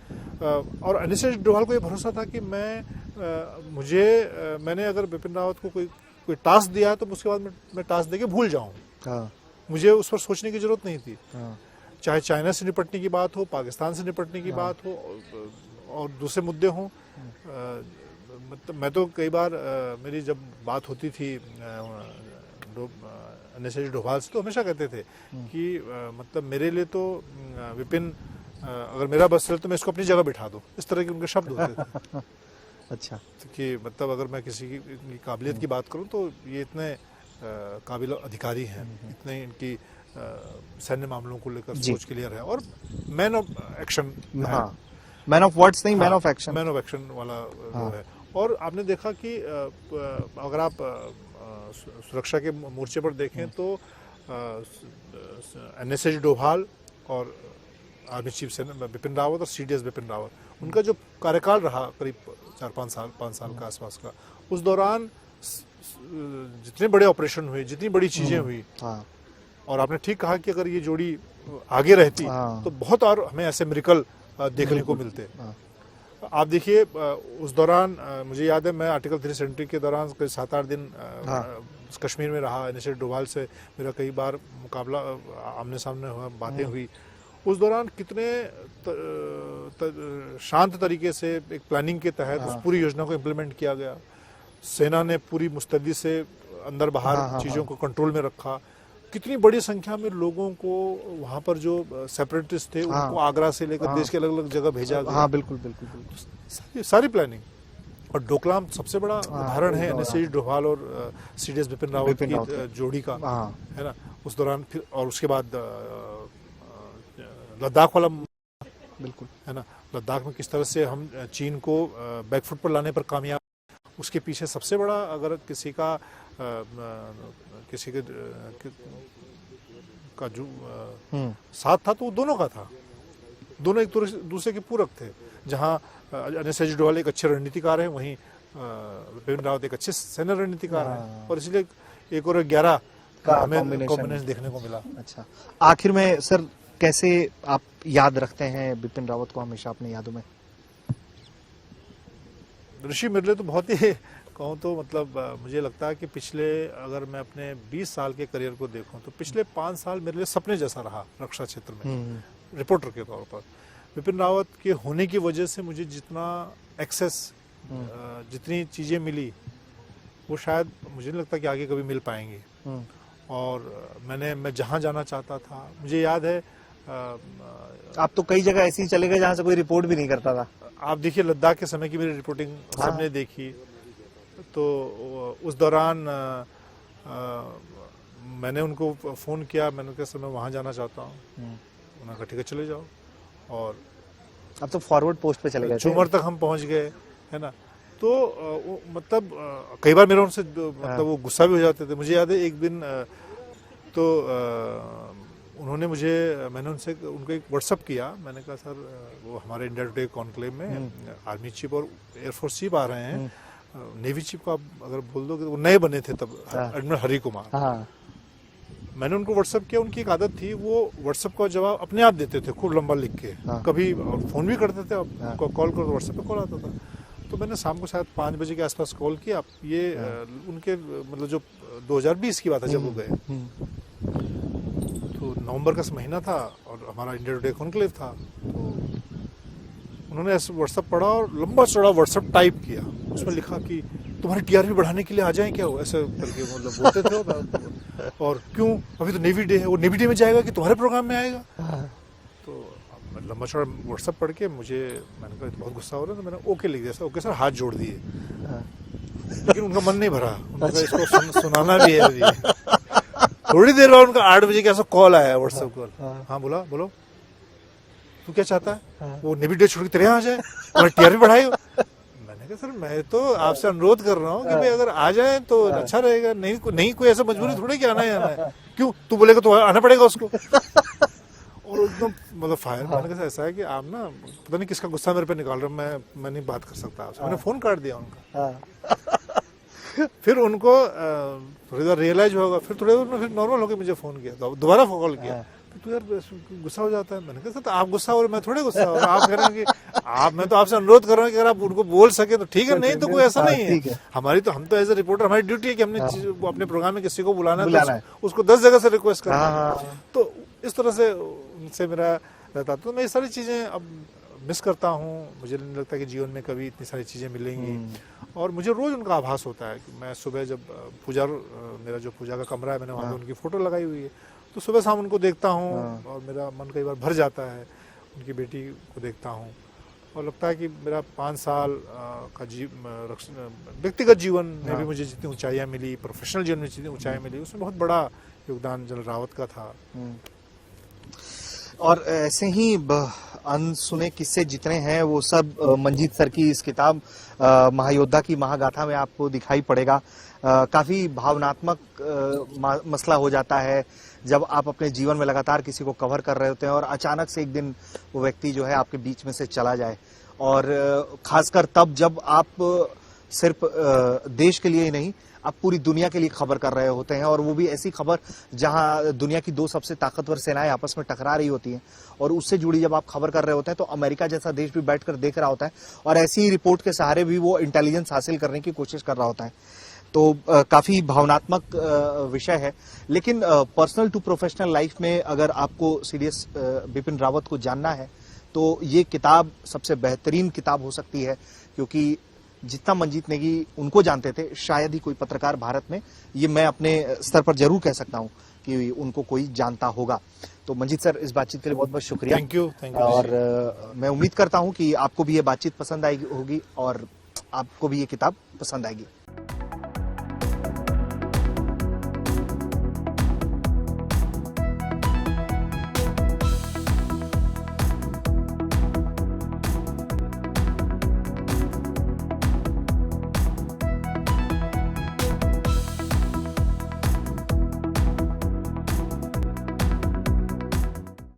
और एनएसए अजीत डोभाल को ये भरोसा था कि मैंने अगर बिपिन रावत को कोई टास्क दिया तो उसके बाद मैं टास्क देके भूल जाऊं। मुझे उस पर सोचने की जरूरत नहीं थी। चाहे चाइना से निपटने की बात हो, पाकिस्तान से निपटने की बात हो, और दूसरे मुद्दे हों। मतलब मैं तो कई बार, मेरी जब बात होती थी एनएसए डोभाल से, तो हमेशा कहते थे कि मतलब मेरे लिए तो विपिन, अगर मेरा बस चले तो मैं इसको अपनी जगह बिठा दूं, इस तरह के उनके शब्द होते थे। अच्छा, कि मतलब अगर मैं किसी की काबिलियत की बात करूं तो ये इतने काबिल अधिकारी हैं, इतने इनकी सैन्य मामलों को लेकर सोच क्लियर है, और man of action, man of words नहीं, man of action, man of action वाला वो है। और आपने देखा कि अगर आप सुरक्षा के मोर्चे पर देखें तो एनएसए डोभाल और आर्मी चीफ सेना बिपिन रावत और सीडीएस बिपिन रावत, उनका जो कार्यकाल रहा करीब 5 साल का आसपास का, उस दौरान जितने बड़े ऑपरेशन हुए, जितनी बड़ी चीजें हुई, और आपने ठीक कहा कि अगर ये जोड़ी आगे रहती तो बहुत और हमें ऐसे मिरेकल देखने को मिलते। आप देखिए, उस दौरान मुझे याद है, मैं आर्टिकल 370 के दौरान करीब 7-8 दिन कश्मीर में रहा। एनएसए डोभाल से मेरा कई बार मुकाबला, आमने सामने हुआ, बातें हुई। उस दौरान कितने शांत तरीके से एक प्लानिंग के तहत उस पूरी योजना को इम्प्लीमेंट किया गया। सेना ने पूरी मुस्तैदी से अंदर बाहर चीजों को कंट्रोल में रखा। कितनी बड़ी संख्या में लोगों को वहां पर जो सेपरेटिस्ट थे उनको आगरा से लेकर देश के अलग अलग जगह भेजा गया। बिल्कुल। सारी प्लानिंग, और डोकलाम सबसे बड़ा उदाहरण है एनएसजी डोभाल और सीडीएस बिपिन रावत की जोड़ी का, है ना। उस दौरान फिर और उसके बाद लद्दाख वाला, बिल्कुल, है ना, लद्दाख में किस तरह से हम चीन को बैकफुट पर लाने पर कामयाब, उसके पीछे सबसे बड़ा अगर किसी का जो साथ था तो वो दोनों का था। दोनों एक दूसरे के पूरक थे। जहाँ एनएसजी डोभाल एक अच्छे रणनीतिकार हैं, वहीं बिपिन रावत एक अच्छे सेना रणनीतिकार हैं, और इसलिए एक और 11 का हमें कॉम्बिनेशन देखने को मिला। अच्छा, आखिर में सर कैसे आप याद रखते हैं बिपिन रावत को हमेशा अपनी यादों में? ऋषि मेरे लिए तो बहुत ही कहूँ तो मतलब मुझे लगता है कि पिछले, अगर मैं अपने 20 साल के करियर को देखूं तो पिछले 5 साल मेरे लिए सपने जैसा रहा रक्षा क्षेत्र में रिपोर्टर के तौर पर। बिपिन रावत के होने की वजह से मुझे जितना एक्सेस, जितनी चीज़ें मिली वो शायद मुझे नहीं लगता कि आगे कभी मिल पाएंगी। और मैं जहाँ जाना चाहता था, मुझे याद है आप तो कई जगह ऐसी चले गए जहाँ से कोई रिपोर्ट भी नहीं करता था। आप देखिए लद्दाख के समय की मेरी रिपोर्टिंग सबने देखी, तो उस दौरान मैंने उनको फ़ोन किया, मैंने कहा सर मैं वहाँ जाना चाहता हूँ। उन्होंने कहा ठीक है चले जाओ, और अब तो फॉरवर्ड पोस्ट पे चले गए, चूमर तक हम पहुँच गए, है ना। तो मतलब कई बार मेरा उनसे मतलब वो गुस्सा भी हो जाते थे। मुझे याद है एक दिन तो मैंने उनसे उनको एक व्हाट्सअप किया, मैंने कहा सर वो हमारे इंडिया टुडे कॉन्क्लेव में आर्मी चीफ और एयरफोर्स चीफ आ रहे हैं, नेवी चीफ को आप अगर बोल दो कि वो नए बने थे तब, एडमिरल हरि कुमार। मैंने उनको व्हाट्सअप किया, उनकी एक आदत थी वो व्हाट्सअप का जवाब अपने आप देते थे, खूब लंबा लिख के, कभी फोन भी करते थे, कॉल करो तो व्हाट्सएप पे कॉल आता था। तो मैंने शाम को शायद 5 बजे के आसपास कॉल किया, ये उनके मतलब जो 2020 की बात है जब वो गए, तो नवंबर का महीना था और हमारा इंडिया टुडे कॉन्क्लेव था। तो उन्होंने व्हाट्सएप पढ़ा और लंबा चौड़ा व्हाट्सएप टाइप किया, उसमें लिखा कि तुम्हारी टीआरपी बढ़ाने के लिए आ जाएं क्या, हो ऐसे करके मतलब बोलते थे। और क्यों, अभी तो नेवी डे है, वो नेवी डे में जाएगा कि तुम्हारे प्रोग्राम में आएगा। तो लंबा चौड़ा व्हाट्सएप पढ़ के मैंने कहा बहुत गुस्सा हो रहा है, तो मैंने ओके लिख दिया, ओके सर हाथ जोड़ दिए। लेकिन उनका मन नहीं भरा, उन्होंने इसको सुनाना भी है। थोड़ी देर बाद उनका 8 बजे के ऐसा कॉल आया, व्हाट्सएप कॉल। हाँ बोलो तू क्या चाहता है, वो नेवी डे छोड़ के तेरे यहाँ आ जाए, तुम्हारी टीआरपी बढ़ाई। मैंने कहा सर मैं तो आपसे अनुरोध कर रहा हूँ कि भाई अगर आ जाए तो अच्छा रहेगा, नहीं कोई ऐसा मजबूरी थोड़ी कि आना ही आना है, क्यों तू बोलेगा तो आना पड़ेगा उसको। और एकदम मतलब फायर। मैंने कहा ऐसा है कि आप ना पता नहीं किसका गुस्सा मेरे पे निकाल रहे हो, मैं नहीं बात कर सकता आपसे। मैंने फोन काट दिया उनका। फिर उनको थोड़ी देर रियलाइज होगा, फिर थोड़ी देर फिर नॉर्मल होकर मुझे फोन किया, तो दोबारा कॉल किया। तो यार गुस्सा हो जाता है। मैंने कहा सर तो आप गुस्सा हो रहे, मैं थोड़े गुस्सा हो रहा, आप कह रहे हैं कि मैं तो आपसे अनुरोध कर रहा हूँ कि अगर आप उनको बोल सके तो ठीक है, नहीं तो कोई ऐसा नहीं है। हम तो एज ए रिपोर्टर हमारी ड्यूटी है कि हमने अपने प्रोग्राम में किसी को बुलाना है, उसको 10 जगह से रिक्वेस्ट करना है। तो इस तरह से उनसे मेरा रहता, तो मैं ये सारी चीजें अब मिस करता हूँ। मुझे नहीं लगता कि जीवन में कभी इतनी सारी चीजें मिलेंगी, और मुझे रोज उनका आभास होता है कि मैं सुबह जब मेरा जो पूजा का कमरा है, मैंने वहाँ पे उनकी फोटो लगाई हुई है, तो सुबह शाम उनको देखता हूँ और मेरा मन कई बार भर जाता है। उनकी बेटी को देखता हूँ और लगता है कि मेरा 5 साल का व्यक्तिगत जीवन में भी मुझे जितनी ऊंचाइयाँ मिली, प्रोफेशनल जीवन में जितनी ऊंचाइयाँ मिली, उसमें बहुत बड़ा योगदान जनरल रावत का था। और ऐसे ही अनसुने किस्से जितने हैं वो सब मंजीत सर की इस किताब महायोद्धा की महागाथा में आपको दिखाई पड़ेगा। काफी भावनात्मक मसला हो जाता है जब आप अपने जीवन में लगातार किसी को कवर कर रहे होते हैं और अचानक से एक दिन वो व्यक्ति जो है आपके बीच में से चला जाए, और खासकर तब जब आप सिर्फ देश के लिए ही नहीं, आप पूरी दुनिया के लिए खबर कर रहे होते हैं, और वो भी ऐसी खबर जहां दुनिया की 2 सबसे ताकतवर सेनाएं आपस में टकरा रही होती हैं, और उससे जुड़ी जब आप खबर कर रहे होते हैं तो अमेरिका जैसा देश भी बैठकर देख रहा होता है, और ऐसी रिपोर्ट के सहारे भी वो इंटेलिजेंस हासिल करने की कोशिश कर रहा होता है। तो काफी भावनात्मक विषय है। लेकिन पर्सनल टू प्रोफेशनल लाइफ में अगर आपको सीडीएस बिपिन रावत को जानना है तो ये किताब सबसे बेहतरीन किताब हो सकती है, क्योंकि जितना मंजीत नेगी उनको जानते थे शायद ही कोई पत्रकार भारत में, ये मैं अपने स्तर पर जरूर कह सकता हूं कि उनको कोई जानता होगा। तो मंजीत सर, इस बातचीत के लिए बहुत बहुत शुक्रिया। Thank you. और मैं उम्मीद करता हूं कि आपको भी ये बातचीत पसंद आई होगी, और आपको भी ये किताब पसंद आएगी।